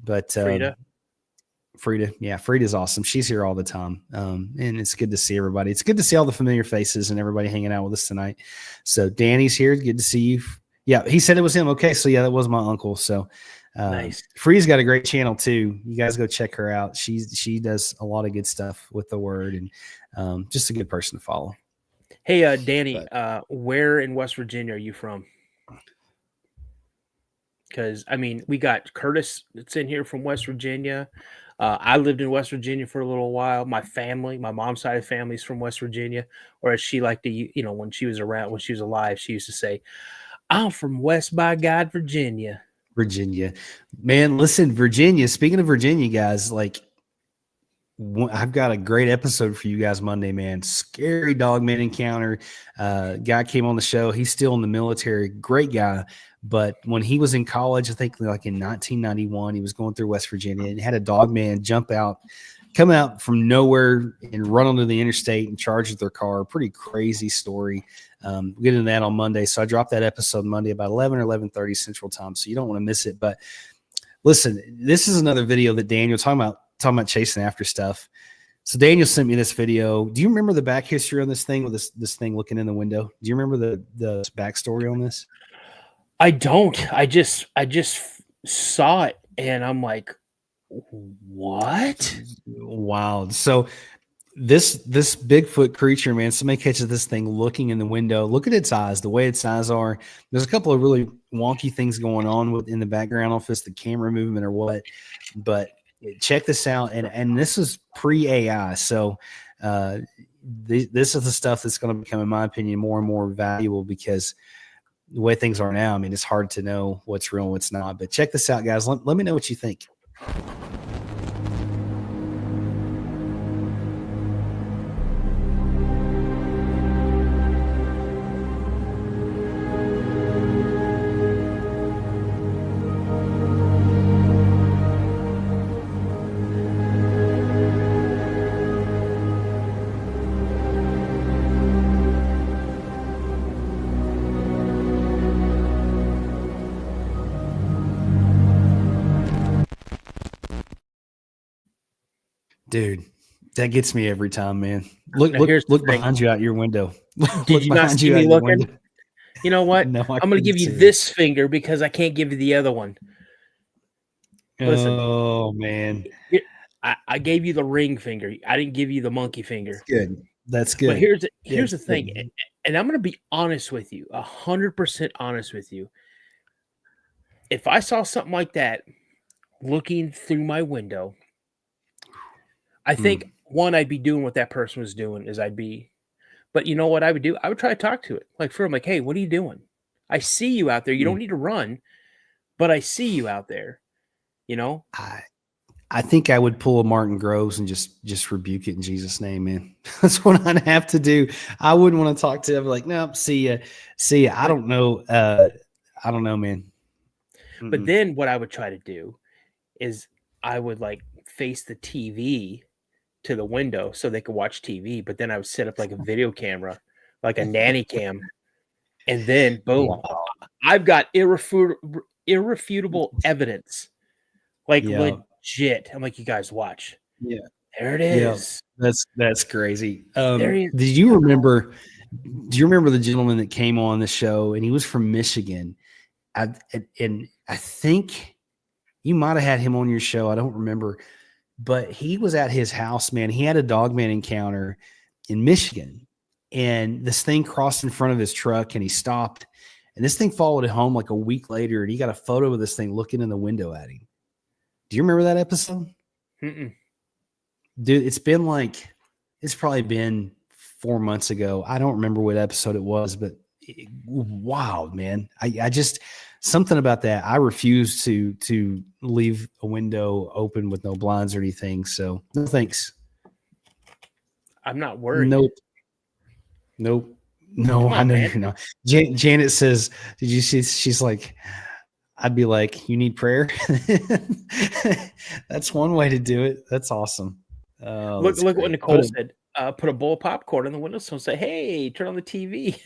But Frida, yeah, Frida's awesome. She's here all the time, and it's good to see everybody. It's good to see all the familiar faces and everybody hanging out with us tonight. So Danny's here. Good to see you. Yeah, he said it was him. Okay, so yeah, that was my uncle. So. Nice. Free's got a great channel too. You guys go check her out. She does a lot of good stuff with the word, and just a good person to follow. Hey, Danny, where in West Virginia are you from? Because I mean, we got Curtis that's in here from West Virginia. I lived in West Virginia for a little while. My family, my mom's side of family is from West Virginia, or as she liked to, when she was around, when she was alive, she used to say, "I'm from West by God, Virginia." Virginia, man, listen, Virginia. Speaking of Virginia, guys, like I've got a great episode for you guys Monday, man. Scary dogman encounter. Guy came on the show. He's still in the military. Great guy. But when he was in college, I think like in 1991, he was going through West Virginia and had a dogman come out from nowhere and run onto the interstate and charge their car. Pretty crazy story. We'll get into that on Monday. So I dropped that episode Monday about 11 or 11:30 Central Time. So you don't want to miss it. But listen, this is another video that Daniel talking about chasing after stuff. So Daniel sent me this video. Do you remember the back history on this thing with this thing looking in the window? Do you remember the backstory on this? I don't. I just saw it and I'm like, what? Wow. So this Bigfoot creature, man, somebody catches this thing looking in the window. Look at its eyes, the way its eyes are. There's a couple of really wonky things going on in the background office, the camera movement or what. But check this out. And this is pre-AI. So this is the stuff that's going to become, in my opinion, more and more valuable because the way things are now, I mean, it's hard to know what's real and what's not. But check this out, guys. Let me know what you think. Dude, that gets me every time, man. Look behind you out your window. Did you not see me looking? You know what? No, I'm going to give you this finger because I can't give you the other one. Listen, oh, man. I gave you the ring finger. I didn't give you the monkey finger. That's good. That's good. But here's the thing, and I'm going to be honest with you, 100% honest with you. If I saw something like that looking through my window, I think one, I'd be doing what that person was doing but you know what I would do? I would try to talk to it. Like I'm like, hey, what are you doing? I see you out there. You don't need to run, but I see you out there, I think I would pull a Martin Groves and just rebuke it in Jesus' name, man. That's what I'd have to do. I wouldn't want to talk to him like, no, see ya. I don't know. I don't know, man. But then what I would try to do is I would like face the TV to the window so they could watch TV. But then I would set up like a video camera, like a nanny cam. And then boom, I've got irrefutable evidence. Like legit. I'm like, you guys watch. Yeah. There it is. Yeah. That's crazy. Do you remember the gentleman that came on the show and he was from Michigan? And I think you might have had him on your show. I don't remember, but he was at his house, man. He had a dogman encounter in Michigan and this thing crossed in front of his truck and he stopped and this thing followed him home like a week later. And he got a photo of this thing looking in the window at him. Do you remember that episode? Mm-mm. dude, it's probably been 4 months ago. I don't remember what episode it was, but wow, man. I just, something about that. I refuse to leave a window open with no blinds or anything. So no thanks. I'm not worried. Nope. No, Come I on, know man. you're not. Janet says, "Did you see?" She's like, "I'd be like, you need prayer." That's one way to do it. That's awesome. Oh, Look that's what great. Nicole said. Put a bowl of popcorn in the windowsill and say, "Hey, turn on the TV."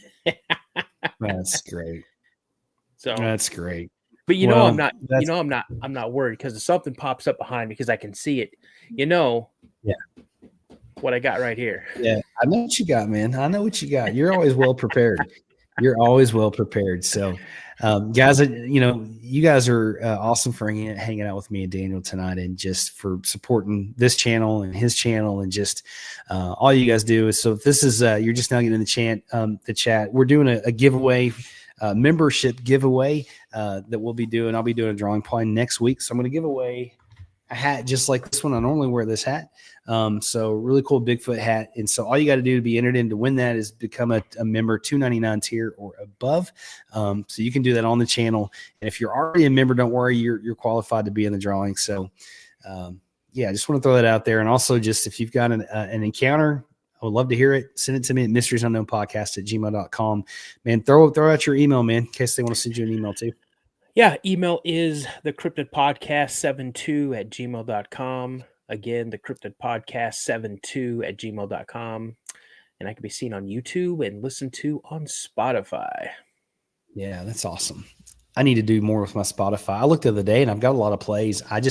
That's great. So That's great. but Well, I'm not. that's- I'm not worried because if something pops up behind me because I can see it. You know. Yeah. What I got right here. Yeah, I know what you got, man. I know what you got. You're always well prepared. You're always well prepared. So, guys, you guys are awesome for hanging out with me and Daniel tonight, and just for supporting this channel and his channel, and just all you guys do is. So, if this is you're just now getting in the chat, we're doing a giveaway, membership giveaway that we'll be doing. I'll be doing a drawing probably next week. So, I'm going to give away a hat just like this one. I normally wear this hat. So really cool Bigfoot hat. And so all you got to do to be entered in to win that is become a member, $2.99 tier or above. So you can do that on the channel. And if you're already a member, don't worry, you're qualified to be in the drawing. So yeah, I just want to throw that out there. And also just, if you've got an encounter, I would love to hear it. Send it to me at mysteriesunknownpodcast@gmail.com. Man, throw out your email, man, in case they want to send you an email too. Yeah, email is the cryptidpodcast72@gmail.com. Again, the cryptidpodcast72@gmail.com. And I can be seen on YouTube and listened to on Spotify. Yeah, that's awesome. I need to do more with my Spotify. I looked the other day and I've got a lot of plays. I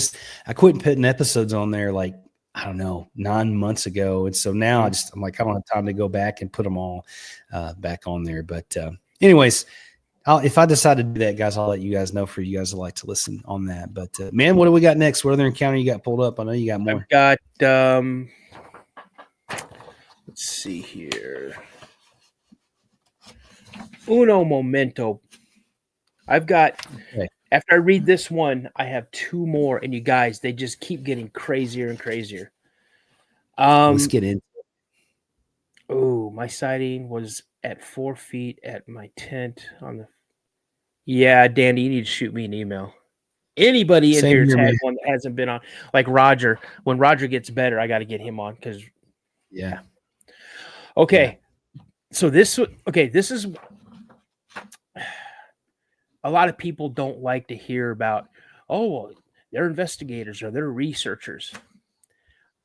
quit putting episodes on there like, I don't know, 9 months ago. And so now I'm like, I don't have time to go back and put them all back on there. But anyways, if I decide to do that, guys, I'll let you guys know for you guys that like to listen on that. But man, what do we got next? What other encounter you got pulled up? I know you got more. I've got let's see here. Uno momento. I've got after I read this one, I have two more, and you guys, they just keep getting crazier and crazier. Let's get in. Oh, my sighting was at 4 feet at my tent on the. Yeah, Danny, you need to shoot me an email. Anybody in here's had one that hasn't been on, like Roger. When Roger gets better, I got to get him on because. Yeah. Okay. Yeah. So this is. A lot of people don't like to hear about, oh, they're investigators or they're researchers.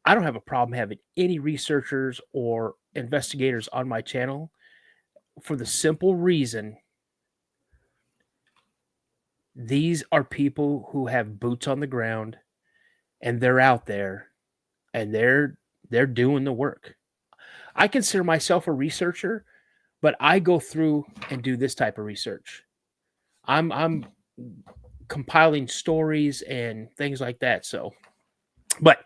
I don't have a problem having any researchers or investigators on my channel for the simple reason these are people who have boots on the ground and they're out there and they're doing the work. I consider myself a researcher, but I go through and do this type of research. I'm compiling stories and things like that. So, but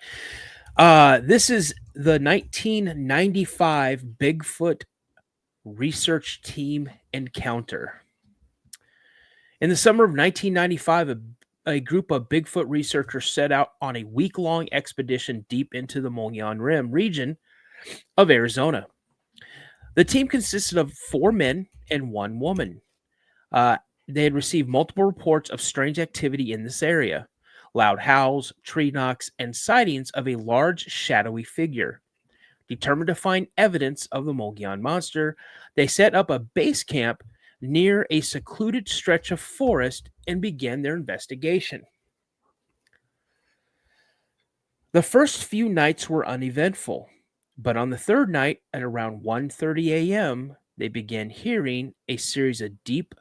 this is the 1995 Bigfoot research team encounter. In the summer of 1995, a group of Bigfoot researchers set out on a week-long expedition deep into the Mogollon Rim region of Arizona. The team consisted of 4 men and 1 woman. They had received multiple reports of strange activity in this area, loud howls, tree knocks, and sightings of a large shadowy figure. Determined to find evidence of the Mogollon Monster, they set up a base camp near a secluded stretch of forest and began their investigation. The first few nights were uneventful, but on the third night at around 1:30 a.m., they began hearing a series of deep,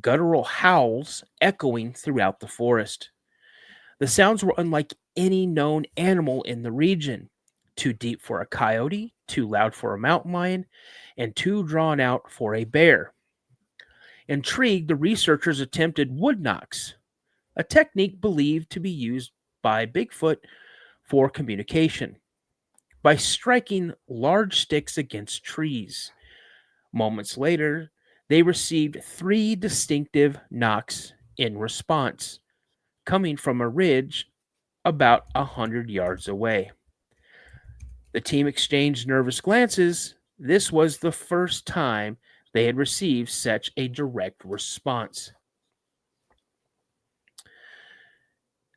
guttural howls echoing throughout the forest. The sounds were unlike any known animal in the region, too deep for a coyote, too loud for a mountain lion, and too drawn out for a bear. Intrigued, the researchers attempted wood knocks, a technique believed to be used by Bigfoot for communication, by striking large sticks against trees. Moments later, they received 3 distinctive knocks in response, coming from a ridge about 100 yards away. The team exchanged nervous glances. This was the first time they had received such a direct response.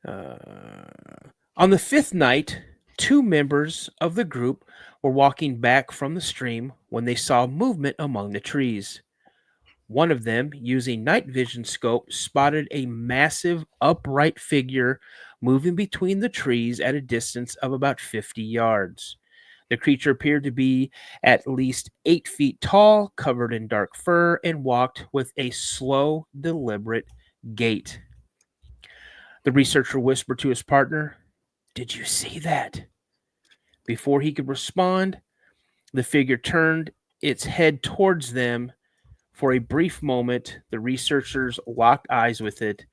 On the fifth night, two members of the group were walking back from the stream when they saw movement among the trees. One of them, using night vision scope, spotted a massive upright figure moving between the trees at a distance of about 50 yards. The creature appeared to be at least 8 feet tall, covered in dark fur, and walked with a slow, deliberate gait. The researcher whispered to his partner, "Did you see that?" Before he could respond, the figure turned its head towards them. For a brief moment, the researchers locked eyes with it.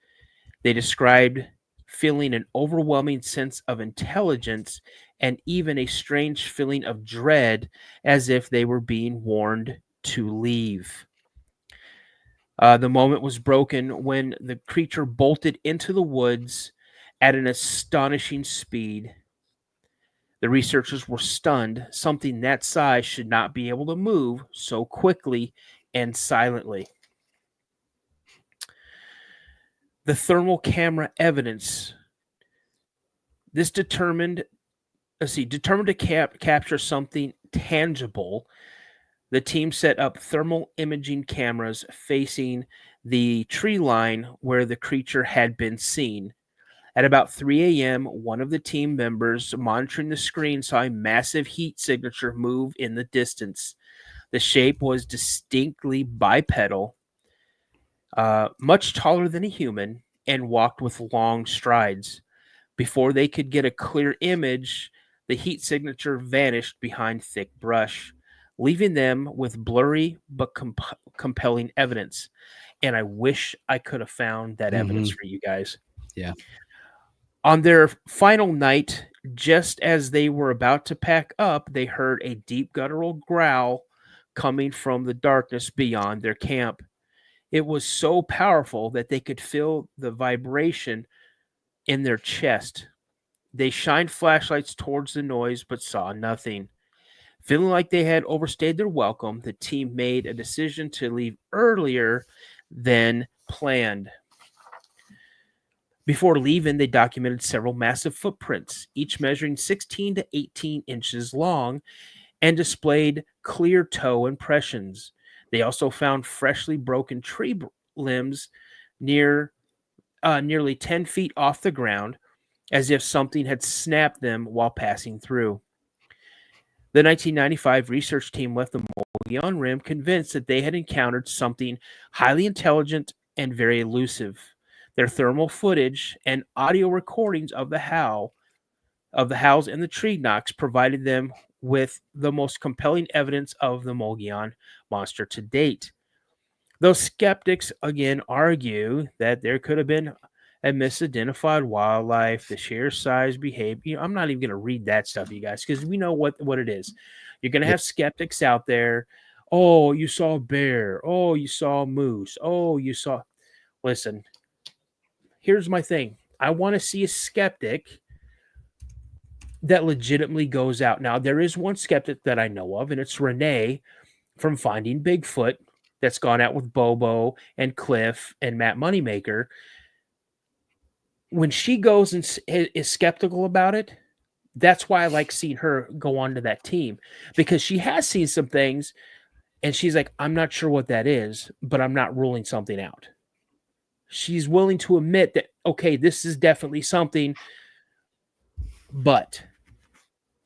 They described feeling an overwhelming sense of intelligence and even a strange feeling of dread, as if they were being warned to leave. The moment was broken when the creature bolted into the woods at an astonishing speed. The researchers were stunned. Something that size should not be able to move so quickly and silently. The thermal camera evidence. This determined to capture something tangible. The team set up thermal imaging cameras facing the tree line where the creature had been seen. At about 3 a.m., one of the team members monitoring the screen saw a massive heat signature move in the distance. The shape was distinctly bipedal, much taller than a human, and walked with long strides. Before they could get a clear image, the heat signature vanished behind thick brush, leaving them with blurry but compelling evidence. And I wish I could have found that evidence for you guys. Yeah. On their final night, just as they were about to pack up, they heard a deep guttural growl coming from the darkness beyond their camp. It was so powerful that they could feel the vibration in their chest. They shined flashlights towards the noise but saw nothing. Feeling like they had overstayed their welcome, the team made a decision to leave earlier than planned. Before leaving, they documented several massive footprints, each measuring 16 to 18 inches long, and displayed clear toe impressions. They also found freshly broken tree limbs nearly 10 feet off the ground, as if something had snapped them while passing through. The 1995 research team left the Mogollon Rim convinced that they had encountered something highly intelligent and very elusive. Their thermal footage and audio recordings of the howls and the tree knocks provided them with the most compelling evidence of the Mogollon Monster to date. Those skeptics again argue that there could have been a misidentified wildlife, the sheer size, behavior. I'm not even going to read that stuff, you guys, because we know what it is. You're going to have skeptics out there. Oh, you saw a bear. Oh, you saw a moose. Oh, you saw. Listen. Here's my thing. I want to see a skeptic that legitimately goes out. Now, there is one skeptic that I know of, and it's Renee from Finding Bigfoot that's gone out with Bobo and Cliff and Matt Moneymaker. When she goes and is skeptical about it, that's why I like seeing her go on to that team, because she has seen some things, and she's like, I'm not sure what that is, but I'm not ruling something out. She's willing to admit that, okay, this is definitely something, but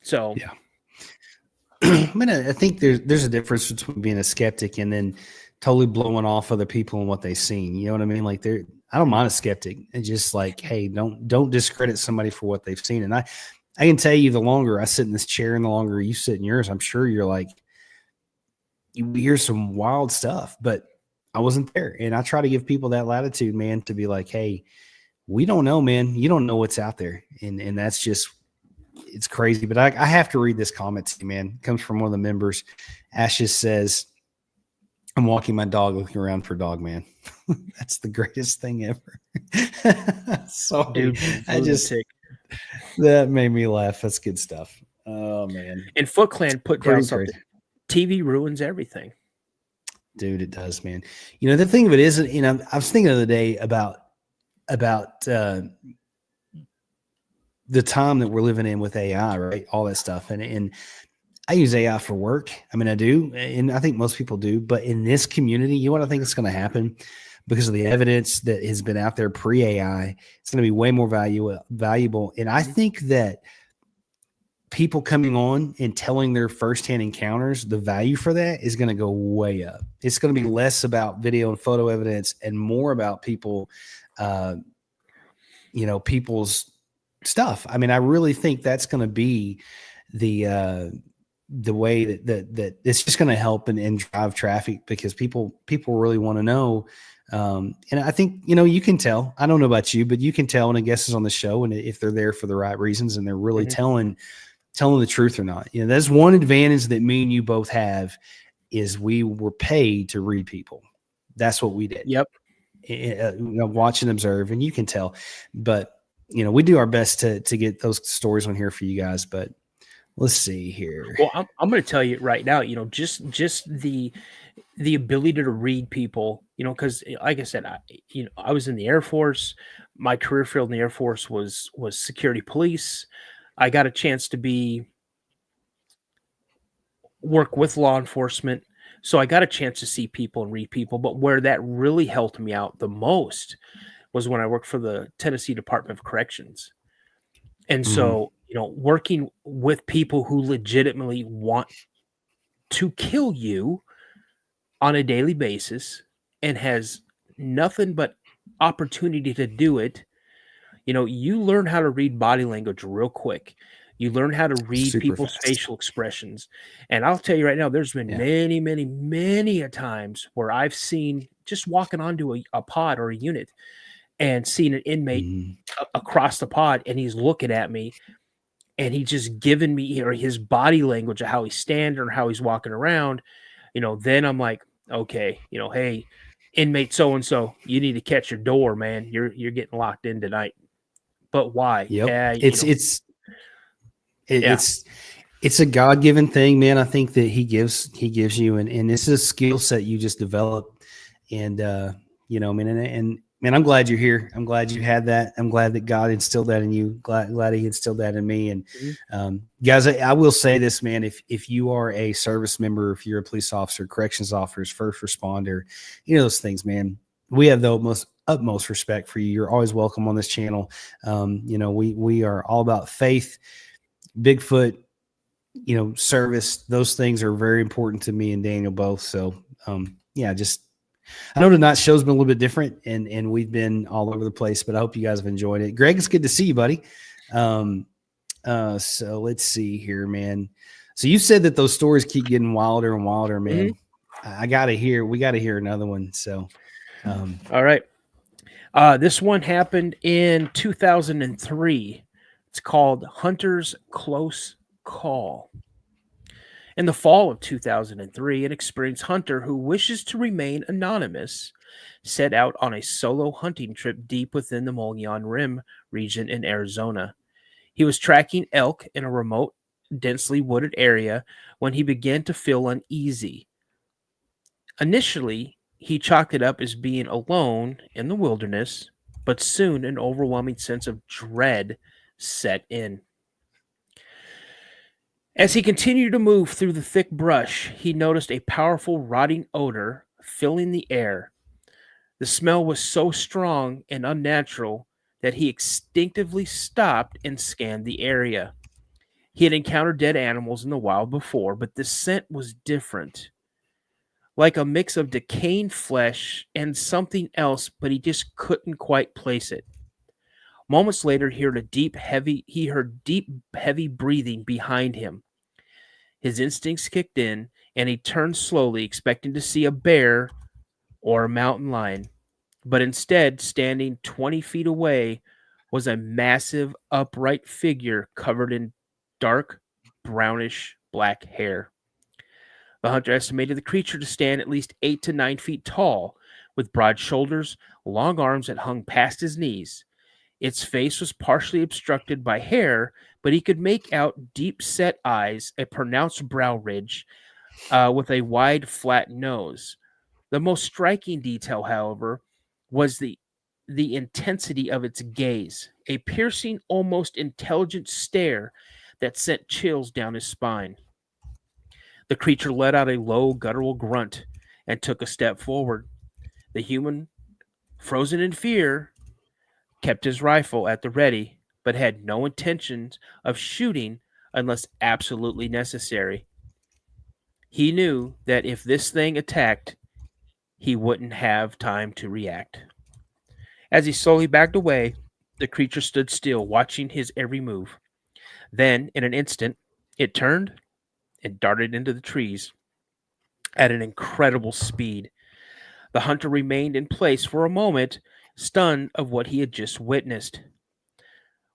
so yeah. I think there's a difference between being a skeptic and then totally blowing off other people and what they've seen. You know what I mean? Like I don't mind a skeptic. It's just like, hey, don't discredit somebody for what they've seen. And I can tell you, the longer I sit in this chair and the longer you sit in yours, I'm sure you're like, you hear some wild stuff, but I wasn't there. And I try to give people that latitude, man, to be like, hey, we don't know, man. You don't know what's out there. And that's just, it's crazy. But I have to read this comment to you, man. It comes from one of the members. Ashes says, I'm walking my dog looking around for dog, man. That's the greatest thing ever. Sorry. Dude, that made me laugh. That's good stuff. Oh man, And Foot Clan put down pretty something. crazy. TV ruins everything. Dude, it does, man. You know, the thing of it is, you know, I was thinking the other day about the time that we're living in with AI, right? All that stuff. And I use AI for work. I mean, I do. And I think most people do. But in this community, you know what I think is going to happen? Because of the evidence that has been out there pre-AI, it's going to be way more valuable. And I think that people coming on and telling their firsthand encounters, the value for that is going to go way up. It's going to be less about video and photo evidence and more about people, you know, people's stuff. I mean, I really think that's going to be the way that it's just going to help and drive traffic, because people really want to know. And I think, you know, you can tell, I don't know about you, but you can tell when a guest is on the show and if they're there for the right reasons and they're really telling the truth or not. You know, that's one advantage that me and you both have, is we were paid to read people. That's what we did. Yep. You know, watch and observe, and you can tell. But, you know, we do our best to get those stories on here for you guys. But let's see here. Well, I'm going to tell you right now, you know, just the ability to read people, you know, because like I said, I was in the Air Force. My career field in the Air Force was security police. I got a chance to work with law enforcement. So I got a chance to see people and read people. But where that really helped me out the most was when I worked for the Tennessee Department of Corrections. And so, you know, working with people who legitimately want to kill you on a daily basis and has nothing but opportunity to do it. You know, you learn how to read body language real quick. You learn how to read Super people's fast. facial expressions. And I'll tell you right now, there's been many, many, many a times where I've seen, just walking onto a pod or a unit and seen an inmate across the pod, and he's looking at me and he's just giving me, or his body language of how he's standing or how he's walking around. You know, then I'm like, okay, you know, hey, inmate so-and-so, you need to catch your door, man. You're getting locked in tonight. But why? Yep. It's a God-given thing, man. I think that he gives you, and this is a skill set you just develop. And, you know, I mean, and man, I'm glad you're here. I'm glad you had that. I'm glad that God instilled that in you. Glad he instilled that in me. And guys, I will say this, man, if you are a service member, if you're a police officer, corrections officers, first responder, you know, those things, man, we have the utmost respect for you. You're always welcome on this channel. You know, we are all about faith, Bigfoot, you know, service. Those things are very important to me and Daniel both. So, yeah, I know tonight's show's been a little bit different, and we've been all over the place, but I hope you guys have enjoyed it. Greg, it's good to see you, buddy. So let's see here, man. So you said that those stories keep getting wilder and wilder, man. We got to hear another one. So, all right. This one happened in 2003. It's called Hunter's Close Call. In the fall of 2003, an experienced hunter who wishes to remain anonymous set out on a solo hunting trip deep within the Mogollon Rim region in Arizona. He was tracking elk in a remote, densely wooded area when he began to feel uneasy. Initially, he chalked it up as being alone in the wilderness, but soon an overwhelming sense of dread set in. As he continued to move through the thick brush, he noticed a powerful rotting odor filling the air. The smell was so strong and unnatural that he instinctively stopped and scanned the area. He had encountered dead animals in the wild before, but this scent was different. Like a mix of decaying flesh and something else, but he just couldn't quite place it. Moments later, he heard deep, heavy breathing behind him. His instincts kicked in, and he turned slowly, expecting to see a bear or a mountain lion. But instead, standing 20 feet away, was a massive, upright figure covered in dark, brownish black hair. The hunter estimated the creature to stand at least 8 to 9 feet tall, with broad shoulders, long arms that hung past his knees. Its face was partially obstructed by hair, but he could make out deep-set eyes, a pronounced brow ridge, with a wide, flat nose. The most striking detail, however, was the intensity of its gaze, a piercing, almost intelligent stare that sent chills down his spine. The creature let out a low, guttural grunt and took a step forward. The human, frozen in fear, kept his rifle at the ready, but had no intentions of shooting unless absolutely necessary. He knew that if this thing attacked, he wouldn't have time to react. As he slowly backed away, the creature stood still, watching his every move. Then, in an instant, it turned and darted into the trees at an incredible speed. The hunter remained in place for a moment, stunned of what he had just witnessed.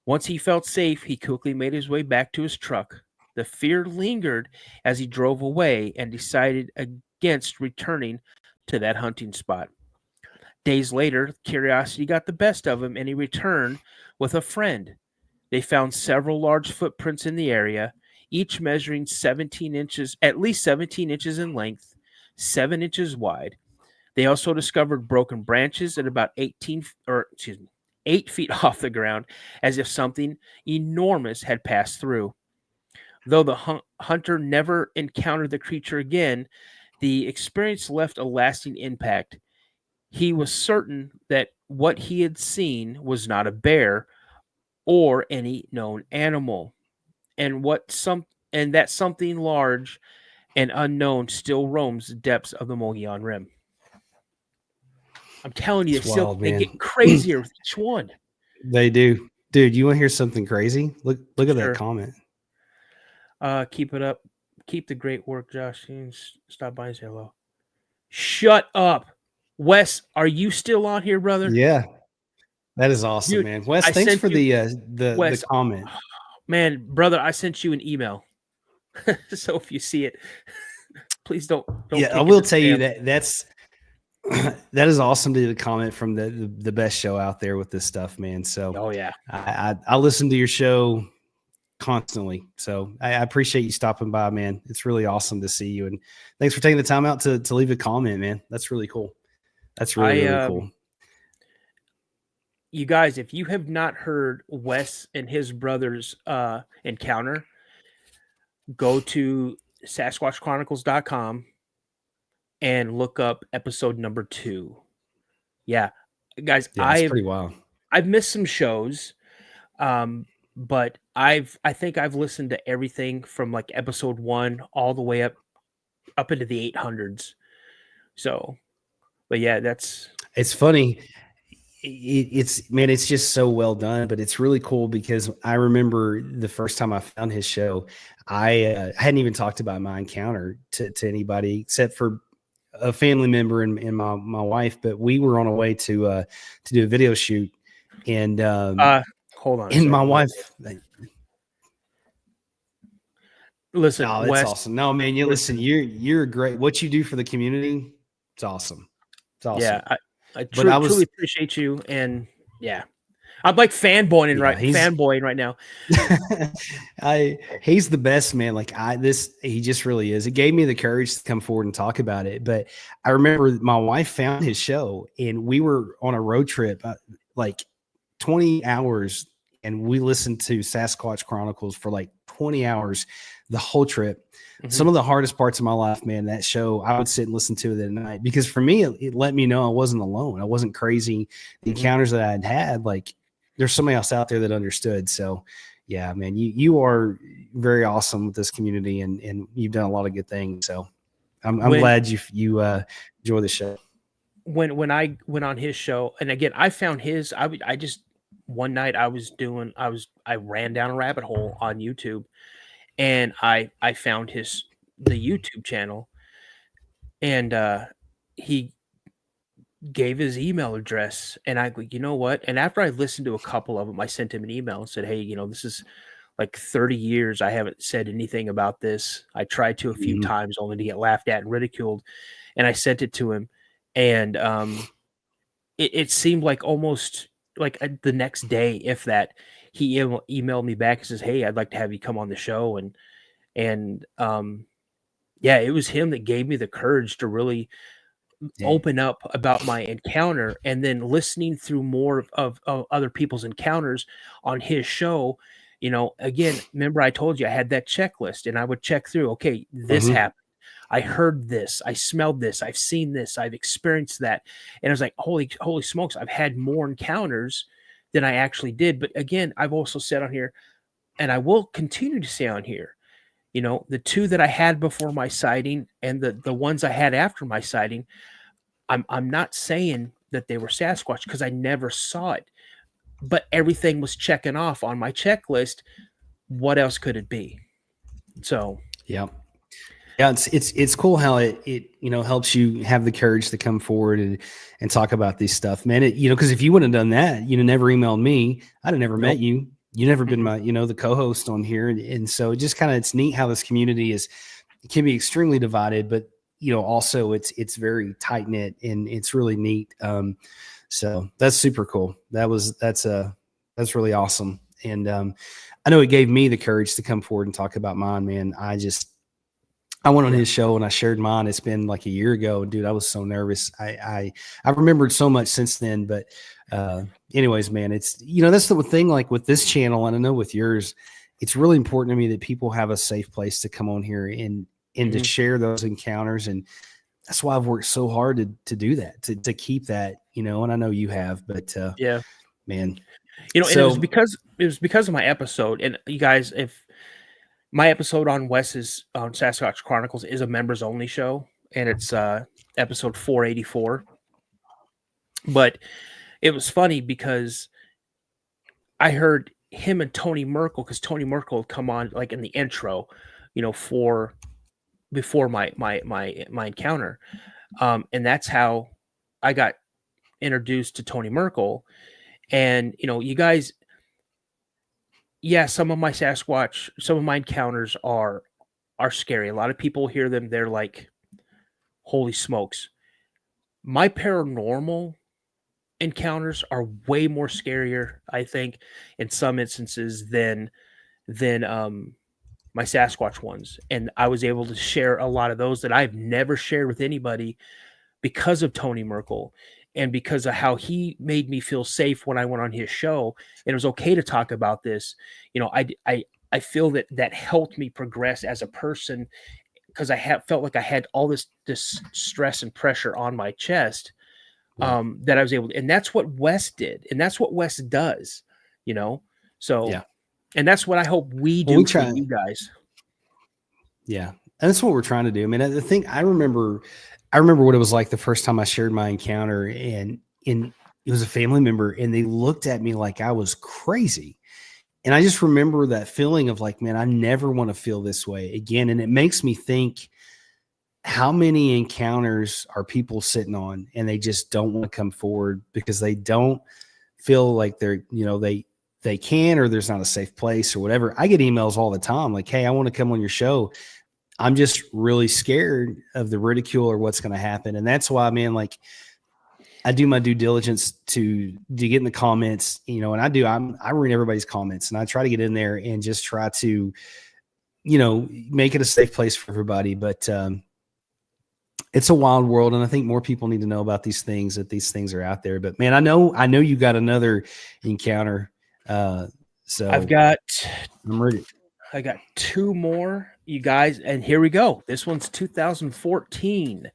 Once he felt safe, he quickly made his way back to his truck. The fear lingered as he drove away and decided against returning to that hunting spot. Days later, curiosity got the best of him and he returned with a friend. They found several large footprints in the area, each measuring 17 inches, at least 17 inches in length, 7 inches wide. They also discovered broken branches at about 8 feet off the ground, as if something enormous had passed through. Though the hunter never encountered the creature again, the experience left a lasting impact. He was certain that what he had seen was not a bear or any known animal, and that something large and unknown still roams the depths of the Mogollon Rim. I'm telling you, they get crazier with each one. They do. Dude, you want to hear something crazy? Look at that comment. Keep it up. Keep the great work, Josh. Stop by and say hello. Shut up. Wes, are you still on here, brother? Yeah. That is awesome, Dude, man. Wes, thanks for the comment. Man, brother, I sent you an email. So if you see it, please don't Yeah, I will tell you that's that is awesome to get a comment from the best show out there with this stuff, man. So oh yeah. I listen to your show constantly. So I appreciate you stopping by, man. It's really awesome to see you. And thanks for taking the time out to leave a comment, man. That's really cool. That's really cool. You guys, if you have not heard Wes and his brother's encounter, go to SasquatchChronicles.com and look up episode number 2. Yeah, guys, it's pretty wild. I've missed some shows, but I think I've listened to everything from like episode 1 all the way up into the 800s. So, but yeah, it's funny. It's just so well done, but it's really cool because I remember the first time I found his show, I hadn't even talked about my encounter to anybody except for a family member and my wife, but we were on our way to do a video shoot, and hold on, and my wife. Listen, that's Wes, awesome. No, man, you're great. What you do for the community, it's awesome. It's awesome. Yeah, I truly appreciate you, and yeah, I'm like fanboying right now. He's the best, man. Like he just really is. It gave me the courage to come forward and talk about it. But I remember my wife found his show, and we were on a road trip, like 20 hours, and we listened to Sasquatch Chronicles for like 20 hours the whole trip. Mm-hmm. Some of the hardest parts of my life, man, that show, I would sit and listen to it at night because for me, it let me know I wasn't alone. I wasn't crazy. The encounters that I had, like, there's somebody else out there that understood. So yeah, man, you are very awesome with this community and you've done a lot of good things. So I'm glad you enjoy the show. When I went on his show, and again, I found his, I just, one night I ran down a rabbit hole on YouTube, and I found the YouTube channel, and he gave his email address, and I go, you know what? And after I listened to a couple of them, I sent him an email and said, hey, this is like 30 years. I haven't said anything about this. I tried to a few times only to get laughed at and ridiculed. And I sent it to him. And it seemed like almost like the next day, if that, he emailed me back and says, "Hey, I'd like to have you come on the show." And yeah, it was him that gave me the courage to really open up about my encounter, and then listening through more of other people's encounters on his show. Again, remember I told you I had that checklist, and I would check through, okay, this happened. I heard this, I smelled this, I've seen this, I've experienced that. And I was like, holy smokes, I've had more encounters than I actually did. But again, I've also said on here, and I will continue to say on here, the two that I had before my sighting and the ones I had after my sighting, I'm not saying that they were Sasquatch because I never saw it, but everything was checking off on my checklist. What else could it be? So yeah, it's cool how it helps you have the courage to come forward and talk about these stuff, man. Because if you wouldn't have done that, never emailed me, I'd have never met you. You never been my the co-host on here, and so it just it's neat how this community can be extremely divided, but also it's very tight knit, and it's really neat. So that's super cool. That's really awesome. And I know it gave me the courage to come forward and talk about mine, man. I went on his show and I shared mine. It's been like a year ago, dude. I was so nervous. I remembered so much since then, but anyways, man, it's, that's the thing, like with this channel, and I know with yours, it's really important to me that people have a safe place to come on here and to share those encounters. And that's why I've worked so hard to do that, to keep that, and I know you have, but yeah, man, and it was because of my episode. And you guys, if my episode on Wes's on Sasquatch Chronicles is a members only show, and it's episode 484. But it was funny because I heard him and Tony Merkel, because Tony Merkel would come on like in the intro, before my encounter, and that's how I got introduced to Tony Merkel. And you guys, yeah, some of my encounters are scary. A lot of people hear them, they're like, holy smokes. My paranormal encounters are way more scarier, I think, in some instances than my Sasquatch ones. And I was able to share a lot of those that I've never shared with anybody because of Tony Merkel, and because of how he made me feel safe when I went on his show, and it was okay to talk about this. I feel that helped me progress as a person, because I felt like I had all this stress and pressure on my chest, that I was able to, and that's what Wes did, and that's what Wes does, so yeah. And that's what I hope we do for you guys. Yeah, and that's what we're trying to do. I mean, the thing I remember what it was like the first time I shared my encounter, and it was a family member, and they looked at me like I was crazy. And I just remember that feeling of like, man, I never want to feel this way again. And it makes me think, how many encounters are people sitting on and they just don't want to come forward because they don't feel like they're, they can, or there's not a safe place or whatever. I get emails all the time like, hey, I want to come on your show. I'm just really scared of the ridicule or what's going to happen. And that's why, man, like I do my due diligence to get in the comments, and I read everybody's comments, and I try to get in there and just try to, make it a safe place for everybody. But it's a wild world, and I think more people need to know about these things, that these things are out there. But man, I know you got another encounter. So I'm ready. I got two more, you guys, and here we go. This one's 2014.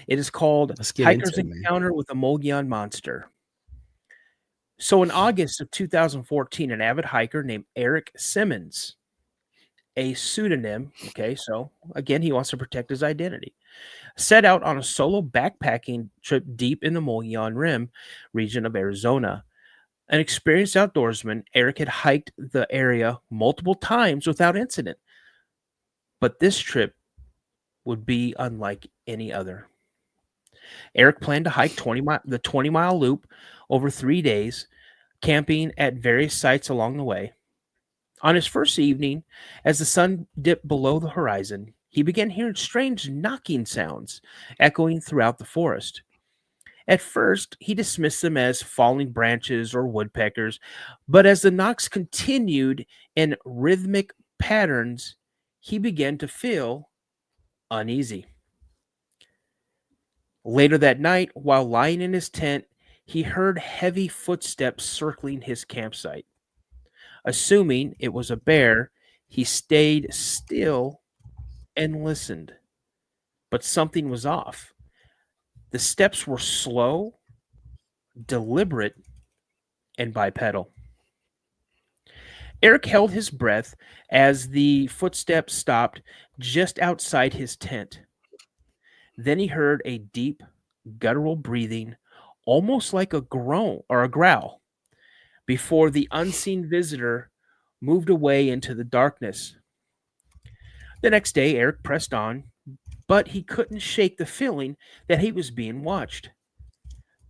It is called Hiker's Encounter with a Mogollon Monster. So in August of 2014, an avid hiker named Eric Simmons, a pseudonym, okay, so again, he wants to protect his identity, set out on a solo backpacking trip deep in the Mogollon Rim region of Arizona. An experienced outdoorsman, Eric had hiked the area multiple times without incident. But this trip would be unlike any other. Eric planned to hike the 20-mile loop over 3 days, camping at various sites along the way. On his first evening, as the sun dipped below the horizon, he began hearing strange knocking sounds echoing throughout the forest. At first, he dismissed them as falling branches or woodpeckers, but as the knocks continued in rhythmic patterns, he began to feel uneasy. Later that night, while lying in his tent, he heard heavy footsteps circling his campsite. Assuming it was a bear, he stayed still and listened. But something was off. The steps were slow, deliberate, and bipedal. Eric held his breath as the footsteps stopped just outside his tent. Then he heard a deep, guttural breathing, almost like a groan or a growl, before the unseen visitor moved away into the darkness. The next day, Eric pressed on, but he couldn't shake the feeling that he was being watched.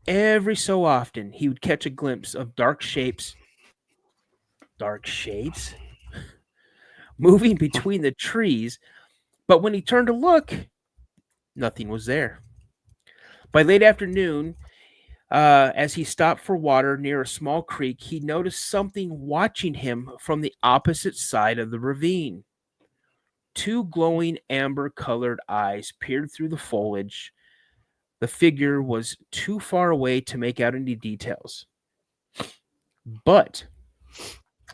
Every so often, he would catch a glimpse of dark shapes, moving between the trees, but when he turned to look, nothing was there. By late afternoon, as he stopped for water near a small creek, he noticed something watching him from the opposite side of the ravine. Two glowing amber colored eyes peered through the foliage. The figure was too far away to make out any details, but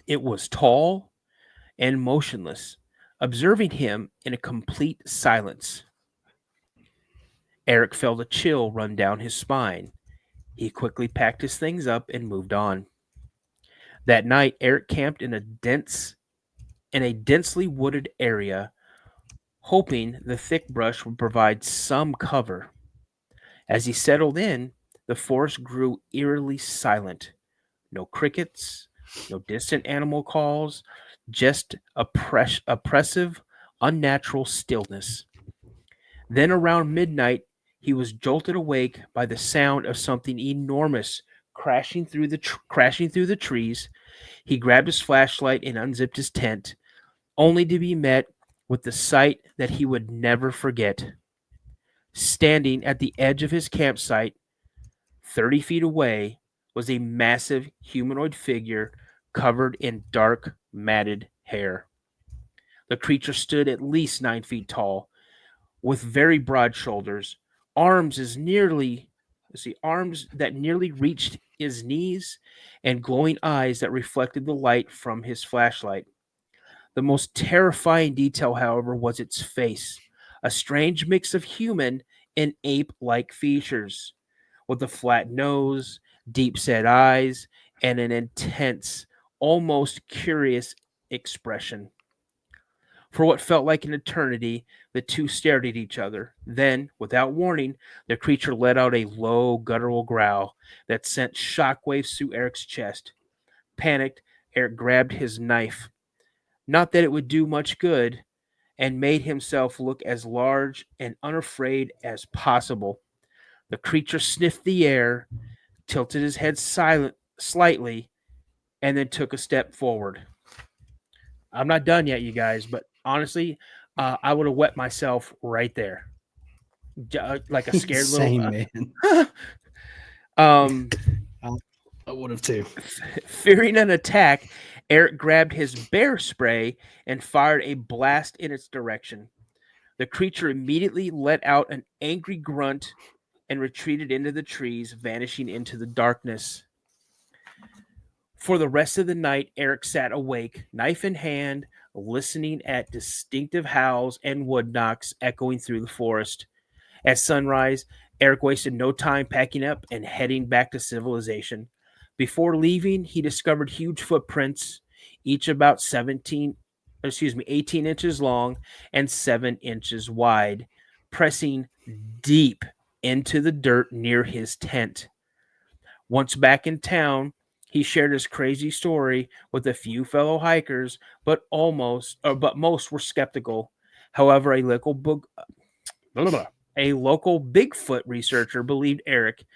it was tall and motionless, observing him in a complete silence. Eric felt a chill run down his spine. He quickly packed his things up and moved on. That night, Eric camped in a densely wooded area, hoping the thick brush would provide some cover. As he settled in, the forest grew eerily silent. No crickets, no distant animal calls, just oppressive, unnatural stillness. Then around midnight, he was jolted awake by the sound of something enormous crashing through the trees. He grabbed his flashlight and unzipped his tent, only to be met with the sight that he would never forget. Standing at the edge of his campsite, 30 feet away, was a massive humanoid figure covered in dark, matted hair. The creature stood at least 9 feet tall, with very broad shoulders, arms that nearly reached his knees, and glowing eyes that reflected the light from his flashlight. The most terrifying detail, however, was its face, a strange mix of human and ape-like features, with a flat nose, deep-set eyes, and an intense, almost curious expression. For what felt like an eternity, the two stared at each other. Then, without warning, the creature let out a low, guttural growl that sent shockwaves through Eric's chest. Panicked, Eric grabbed his knife. Not that it would do much good, and made himself look as large and unafraid as possible. The creature sniffed the air, tilted his head slightly, and then took a step forward. I'm not done yet, you guys, but honestly, I would have wet myself right there, like a scared Same, little. man. I would have too. Fearing an attack, Eric grabbed his bear spray and fired a blast in its direction. The creature immediately let out an angry grunt and retreated into the trees, vanishing into the darkness. For the rest of the night, Eric sat awake, knife in hand, listening at distinctive howls and wood knocks echoing through the forest. At sunrise, Eric wasted no time packing up and heading back to civilization. Before leaving, he discovered huge footprints, each about 18 inches long and 7 inches wide, pressing deep into the dirt near his tent. Once back in town, he shared his crazy story with a few fellow hikers, but most were skeptical. However, a local Bigfoot researcher believed Eric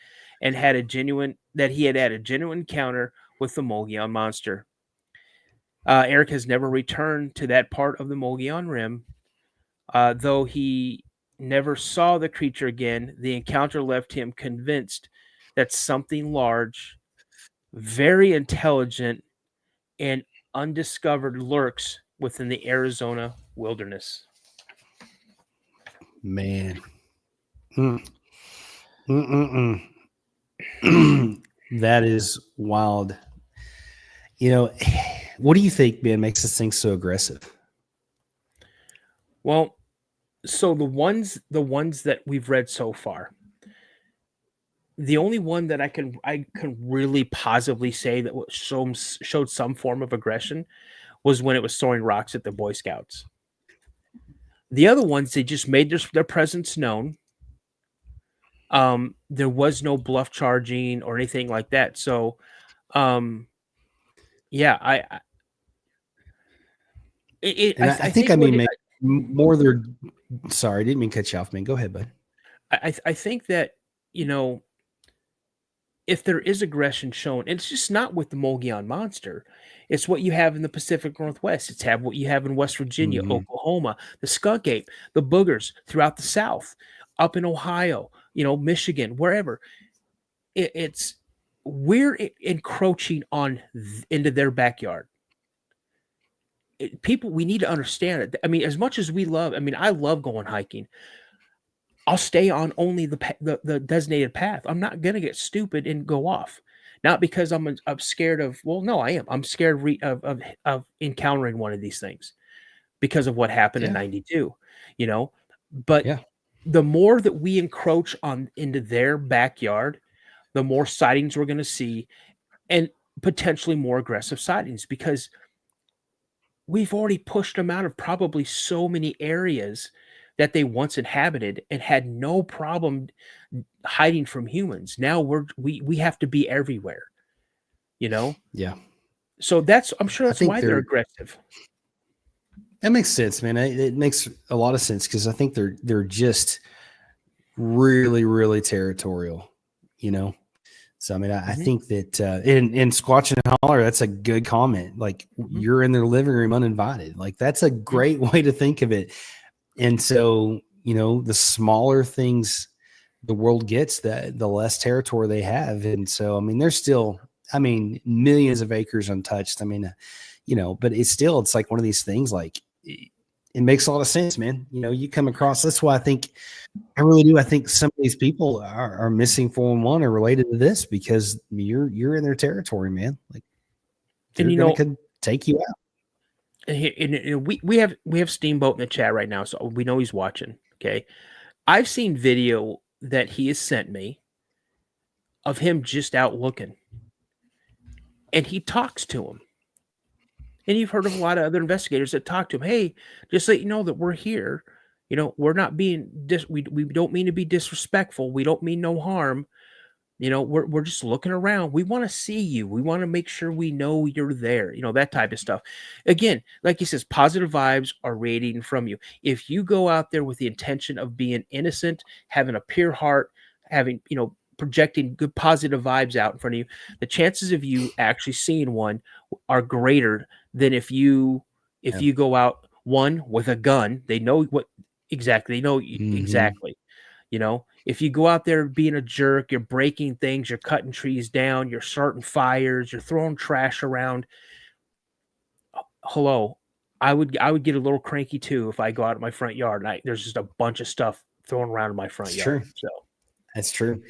and had he had a genuine encounter with the Mogollon Monster. Eric has never returned to that part of the Mogollon Rim, though he never saw the creature again. The encounter left him convinced that something large, very intelligent, and undiscovered lurks within the Arizona wilderness. Man. Mm. Mm-mm-mm. That is wild. You know, what do you think, man, makes this thing so aggressive? Well, so the ones that we've read so far, the only one that I can really positively say that showed some form of aggression was when it was throwing rocks at the Boy Scouts. The other ones, they just made their presence known. There was no bluff charging or anything like that. So, yeah, I think I mean, more they're sorry, I didn't mean to cut you off, man. Go ahead, bud. I think that, you know, if there is aggression shown, and it's just not with the Mogollon Monster, it's what you have in the Pacific Northwest. It's what you have in West Virginia, Oklahoma, the skunk ape, the boogers throughout the South, up in Ohio, you know, Michigan, wherever. We're encroaching on into their backyard. People, we need to understand it. I mean, as much as we love, I mean, I love going hiking. I'll stay on only the designated path. I'm not gonna get stupid and go off, not because I'm scared of. Well, no, I am. I'm scared of encountering one of these things because of what happened in '92. You know, but the more that we encroach on into their backyard, the more sightings we're going to see, and potentially more aggressive sightings, because we've already pushed them out of probably so many areas that they once inhabited and had no problem hiding from humans. Now we have to be everywhere, you know? Yeah. So I'm sure that's why they're aggressive. That makes sense, man. It makes a lot of sense because I think they're just really, really territorial, you know? So, I mean, I think that in Squatch and Holler, that's a good comment. Like, you're in their living room uninvited. Like, that's a great way to think of it. And so, you know, the smaller things the world gets, the less territory they have. And so, I mean, there's still, I mean, millions of acres untouched. I mean, you know, but it's like one of these things, like, it makes a lot of sense, man. You know, you come across, that's why I really do. I think some of these people are missing 411 or related to this because you're in their territory, man. Like, and you know, could take you out. And we have Steamboat in the chat right now, so we know he's watching. Okay, I've seen video that he has sent me of him just out looking, and he talks to him. And you've heard of a lot of other investigators that talk to him. Hey, just let you know that we're here. You know, we're not being we don't mean to be disrespectful. We don't mean no harm. You know, we're just looking around. We want to see you. We want to make sure we know you're there. You know, that type of stuff. Again, like he says, positive vibes are radiating from you. If you go out there with the intention of being innocent, having a pure heart, having, you know, projecting good positive vibes out in front of you, the chances of you actually seeing one are greater than if you go out with a gun. They know what exactly. They know exactly. You know, if you go out there being a jerk, you're breaking things, you're cutting trees down, you're starting fires, you're throwing trash around. Hello, I would get a little cranky too if I go out in my front yard and there's just a bunch of stuff thrown around in my front yard. True. So that's true.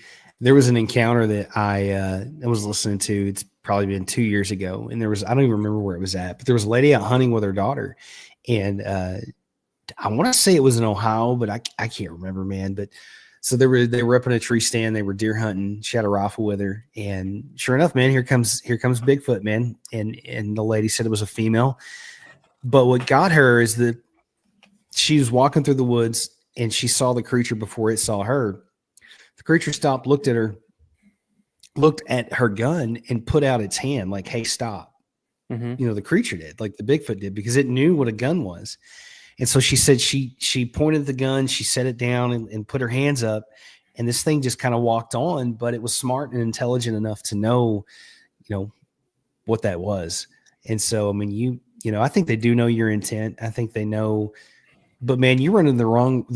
There was an encounter that I was listening to. It's probably been 2 years ago, and I don't even remember where it was at, but there was a lady out hunting with her daughter, and I want to say it was in Ohio, but I can't remember, man. But so they were up in a tree stand. They were deer hunting. She had a rifle with her, and sure enough, man, here comes Bigfoot, man. And the lady said it was a female. But what got her is that she was walking through the woods and she saw the creature before it saw her. The creature stopped, looked at her gun, and put out its hand like, "Hey, stop." You know, the creature did, like the Bigfoot did, because it knew what a gun was. And so she said she pointed the gun, she set it down and put her hands up, and this thing just kind of walked on, but it was smart and intelligent enough to know, you know, what that was. And so, I mean, you know, I think they do know your intent. I think they know But man, you run into the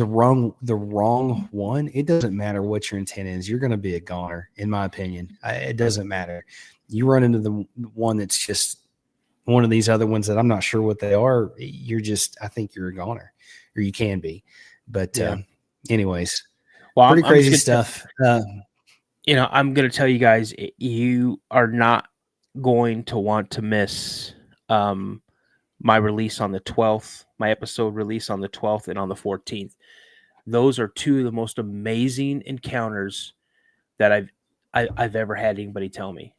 wrong one. It doesn't matter what your intent is. You're going to be a goner, in my opinion. It doesn't matter. You run into the one that's just one of these other ones that I'm not sure what they are. I think you're a goner, or you can be. But anyways, Well, pretty I'm crazy just stuff. I'm going to tell you guys, you are not going to want to miss my release on the 12th, my episode release on the 12th and on the 14th. Those are two of the most amazing encounters that I've ever had anybody tell me.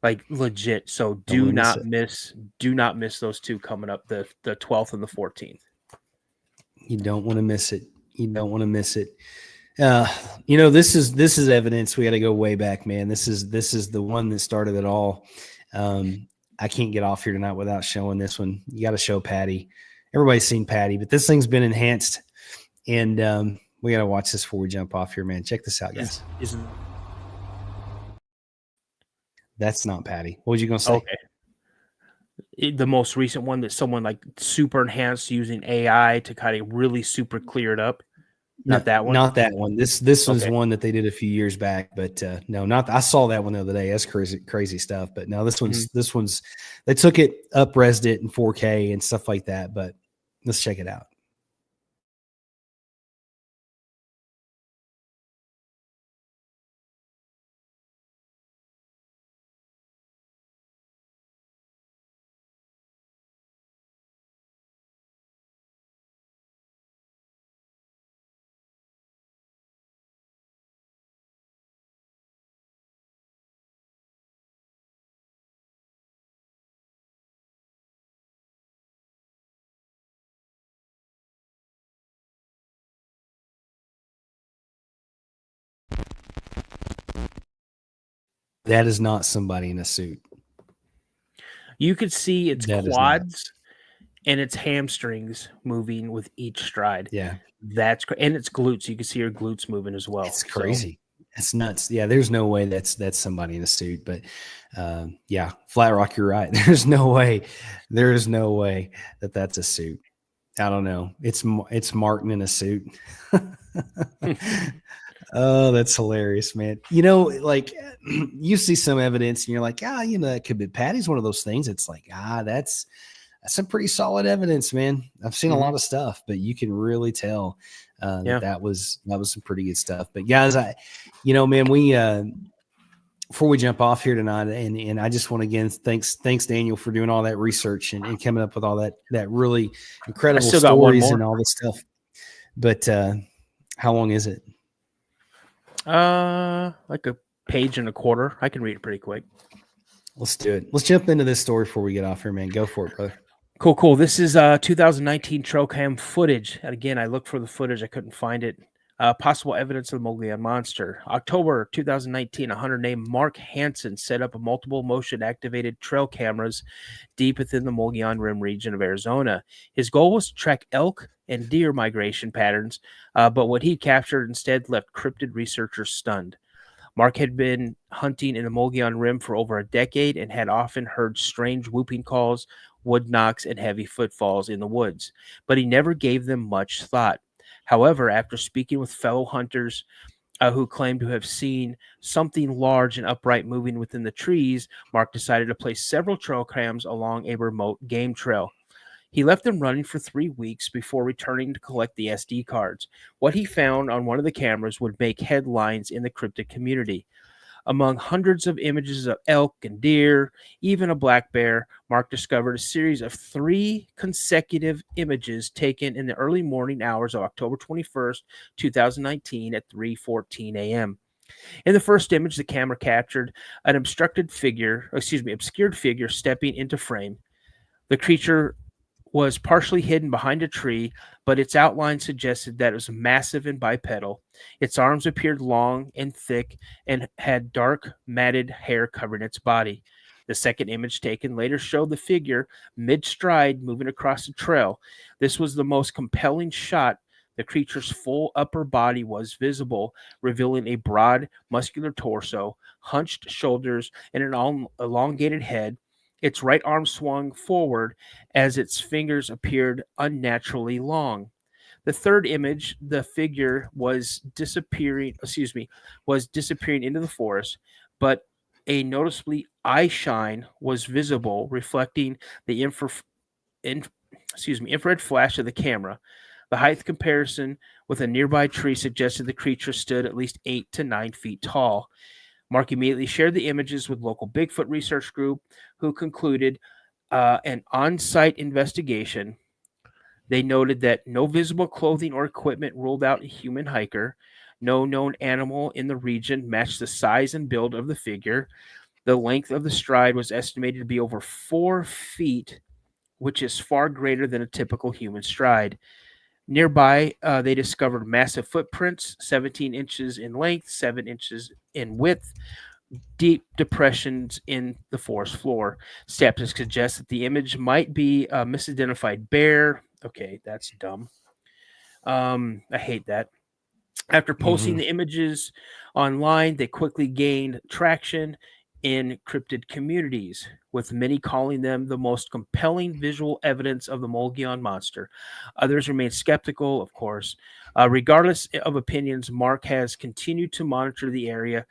Like legit. So do not miss those two coming up, the 12th and the 14th. You don't want to miss it. You don't want to miss it. This is evidence. We got to go way back, man. This is the one that started it all. I can't get off here tonight without showing this one. You got to show Patty. Everybody's seen Patty, but this thing's been enhanced, and we got to watch this before we jump off here, man. Check this out, guys. That's not Patty. What was you gonna say? Okay. The most recent one that someone like super enhanced using AI to kind of really super clear it up. Not that one. Not that one. This was one that they did a few years back, but no, not. I saw that one the other day. That's crazy stuff. But no, this one's. They took it, up-resed it in 4K and stuff like that. But let's check it out. That is not somebody in a suit. You could see its quads and its hamstrings moving with each stride. Yeah. That's and its glutes. You can see her glutes moving as well. It's crazy. It's nuts. Yeah, there's no way that's somebody in a suit. But yeah, Flat Rock, you're right. There's no way that that's a suit. I don't know. It's Martin in a suit. Oh, that's hilarious, man. Like you see some evidence and you're like, that could be Patty's one of those things. It's like, that's some pretty solid evidence, man. I've seen a lot of stuff, but you can really tell that was some pretty good stuff. But guys, man, we before we jump off here tonight, and I just want to again thanks Daniel for doing all that research and coming up with all that really incredible stories and all this stuff. But how long is it? Like a page and a quarter. I can read it pretty quick. Let's do it. Let's jump into this story before we get off here, man. Go for it, brother. Cool. This is 2019 trail cam footage. And again, I looked for the footage. I couldn't find it. Possible evidence of the Mogollon Monster. October 2019, a hunter named Mark Hansen set up a multiple motion-activated trail cameras deep within the Mogollon Rim region of Arizona. His goal was to track elk and deer migration patterns, but what he captured instead left cryptid researchers stunned. Mark had been hunting in the Mogollon Rim for over a decade and had often heard strange whooping calls, wood knocks, and heavy footfalls in the woods, but he never gave them much thought. However, after speaking with fellow hunters who claimed to have seen something large and upright moving within the trees, Mark decided to place several trail cams along a remote game trail. He left them running for 3 weeks before returning to collect the SD cards. What he found on one of the cameras would make headlines in the cryptid community. Among hundreds of images of elk and deer, even a black bear, Mark discovered a series of 3 consecutive images taken in the early morning hours of October 21st, 2019 at 3:14 a.m. In the first image, the camera captured an obscured figure stepping into frame. The creature was partially hidden behind a tree, but its outline suggested that it was massive and bipedal. Its arms appeared long and thick and had dark, matted hair covering its body. The second image taken later showed the figure mid-stride moving across the trail. This was the most compelling shot. The creature's full upper body was visible, revealing a broad, muscular torso, hunched shoulders, and an elongated head. Its right arm swung forward as its fingers appeared unnaturally long. The third image, the figure was disappearing, into the forest, but a noticeably eye shine was visible, reflecting the infrared flash of the camera. The height comparison with a nearby tree suggested the creature stood at least 8 to 9 feet tall. Mark immediately shared the images with local Bigfoot research group, who concluded an on-site investigation. They noted that no visible clothing or equipment ruled out a human hiker. No known animal in the region matched the size and build of the figure. The length of the stride was estimated to be over 4 feet, which is far greater than a typical human stride. Nearby, they discovered massive footprints, 17 inches in length, 7 inches in width, deep depressions in the forest floor. Skeptics suggest that the image might be a misidentified bear. Okay, that's dumb. I hate that. After posting the images online, they quickly gained traction in cryptid communities, with many calling them the most compelling visual evidence of the Mogollon Monster. Others remain skeptical, of course. Regardless of opinions, Mark has continued to monitor the area,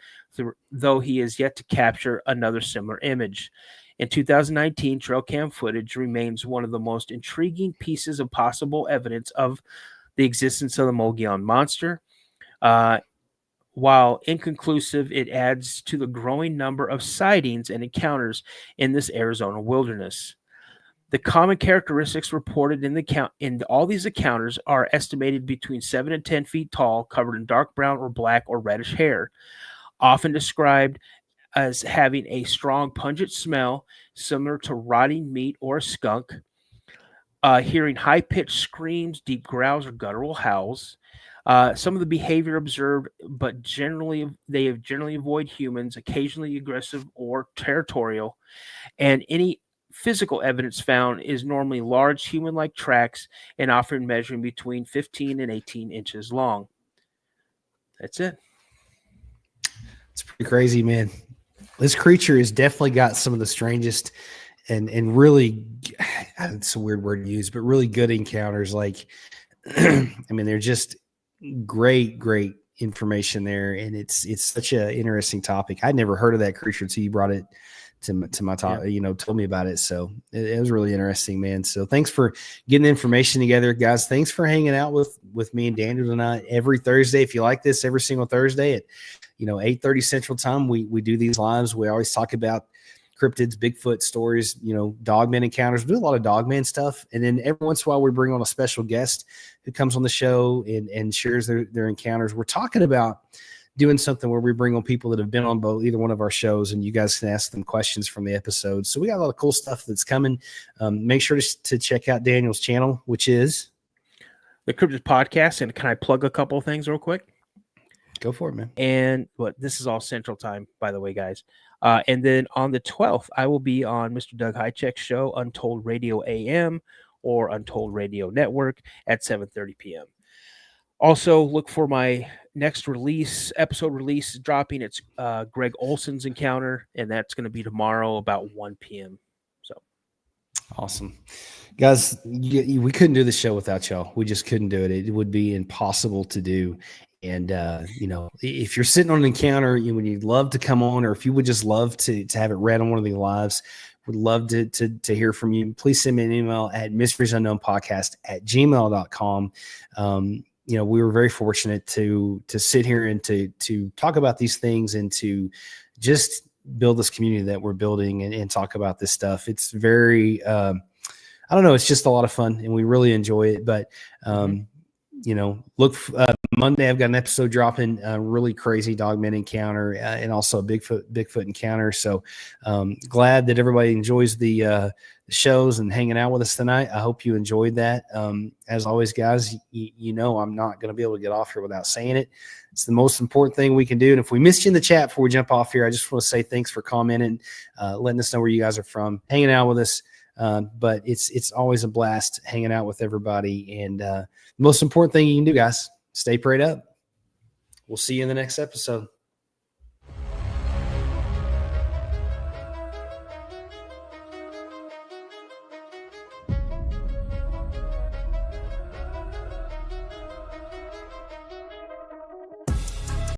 though he is yet to capture another similar image. In 2019, trail cam footage remains one of the most intriguing pieces of possible evidence of the existence of the Mogollon Monster. While inconclusive, it adds to the growing number of sightings and encounters in this Arizona wilderness. The common characteristics reported in all these encounters are estimated between 7 and 10 feet tall, covered in dark brown or black or reddish hair, often described as having a strong pungent smell similar to rotting meat or a skunk, hearing high-pitched screams, deep growls, or guttural howls. Some of the behavior observed, but they generally avoid humans, occasionally aggressive or territorial, and any physical evidence found is normally large human-like tracks and often measuring between 15 and 18 inches long. That's it. It's pretty crazy, man. This creature has definitely got some of the strangest and really, it's a weird word to use, but really good encounters. Like, I mean, they're just great information there, and it's such an interesting topic. I'd never heard of that creature until you brought it to my top, told me about it. So it was really interesting, man. So thanks for getting the information together, guys. Thanks for hanging out with me and Daniel tonight. Every Thursday, if you like this, every single Thursday at 8:30 Central Time, we do these lives. We always talk about cryptids, Bigfoot stories, dogman encounters. We do a lot of dogman stuff. And then every once in a while we bring on a special guest who comes on the show and shares their encounters. We're talking about doing something where we bring on people that have been on either one of our shows, and you guys can ask them questions from the episodes. So we got a lot of cool stuff that's coming. Make sure to check out Daniel's channel, which is The Cryptid Podcast. And can I plug a couple of things real quick? Go for it, man. And this is all Central Time, by the way, guys. And then on the 12th, I will be on Mr. Doug Highcheck's show, Untold Radio AM or Untold Radio Network at 7:30 p.m. Also, look for my next episode release dropping. It's Greg Olson's encounter, and that's going to be tomorrow about 1 p.m. So awesome. Guys, we couldn't do the show without y'all. We just couldn't do it. It would be impossible to do. And, if you're sitting on an encounter, when you'd love to come on, or if you would just love to have it read on one of the lives, would love to hear from you. Please send me an email at mysteriesunknownpodcast@gmail.com. We were very fortunate to sit here and to talk about these things and to just build this community that we're building and talk about this stuff. It's very, I don't know. It's just a lot of fun and we really enjoy it, but, look, Monday, I've got an episode dropping, a really crazy dogman encounter and also a Bigfoot encounter. So glad that everybody enjoys the shows and hanging out with us tonight. I hope you enjoyed that. As always, guys, I'm not going to be able to get off here without saying it. It's the most important thing we can do. And if we missed you in the chat before we jump off here, I just want to say thanks for commenting, letting us know where you guys are from, hanging out with us. But it's always a blast hanging out with everybody. And the most important thing you can do, guys, stay prayed up. We'll see you in the next episode.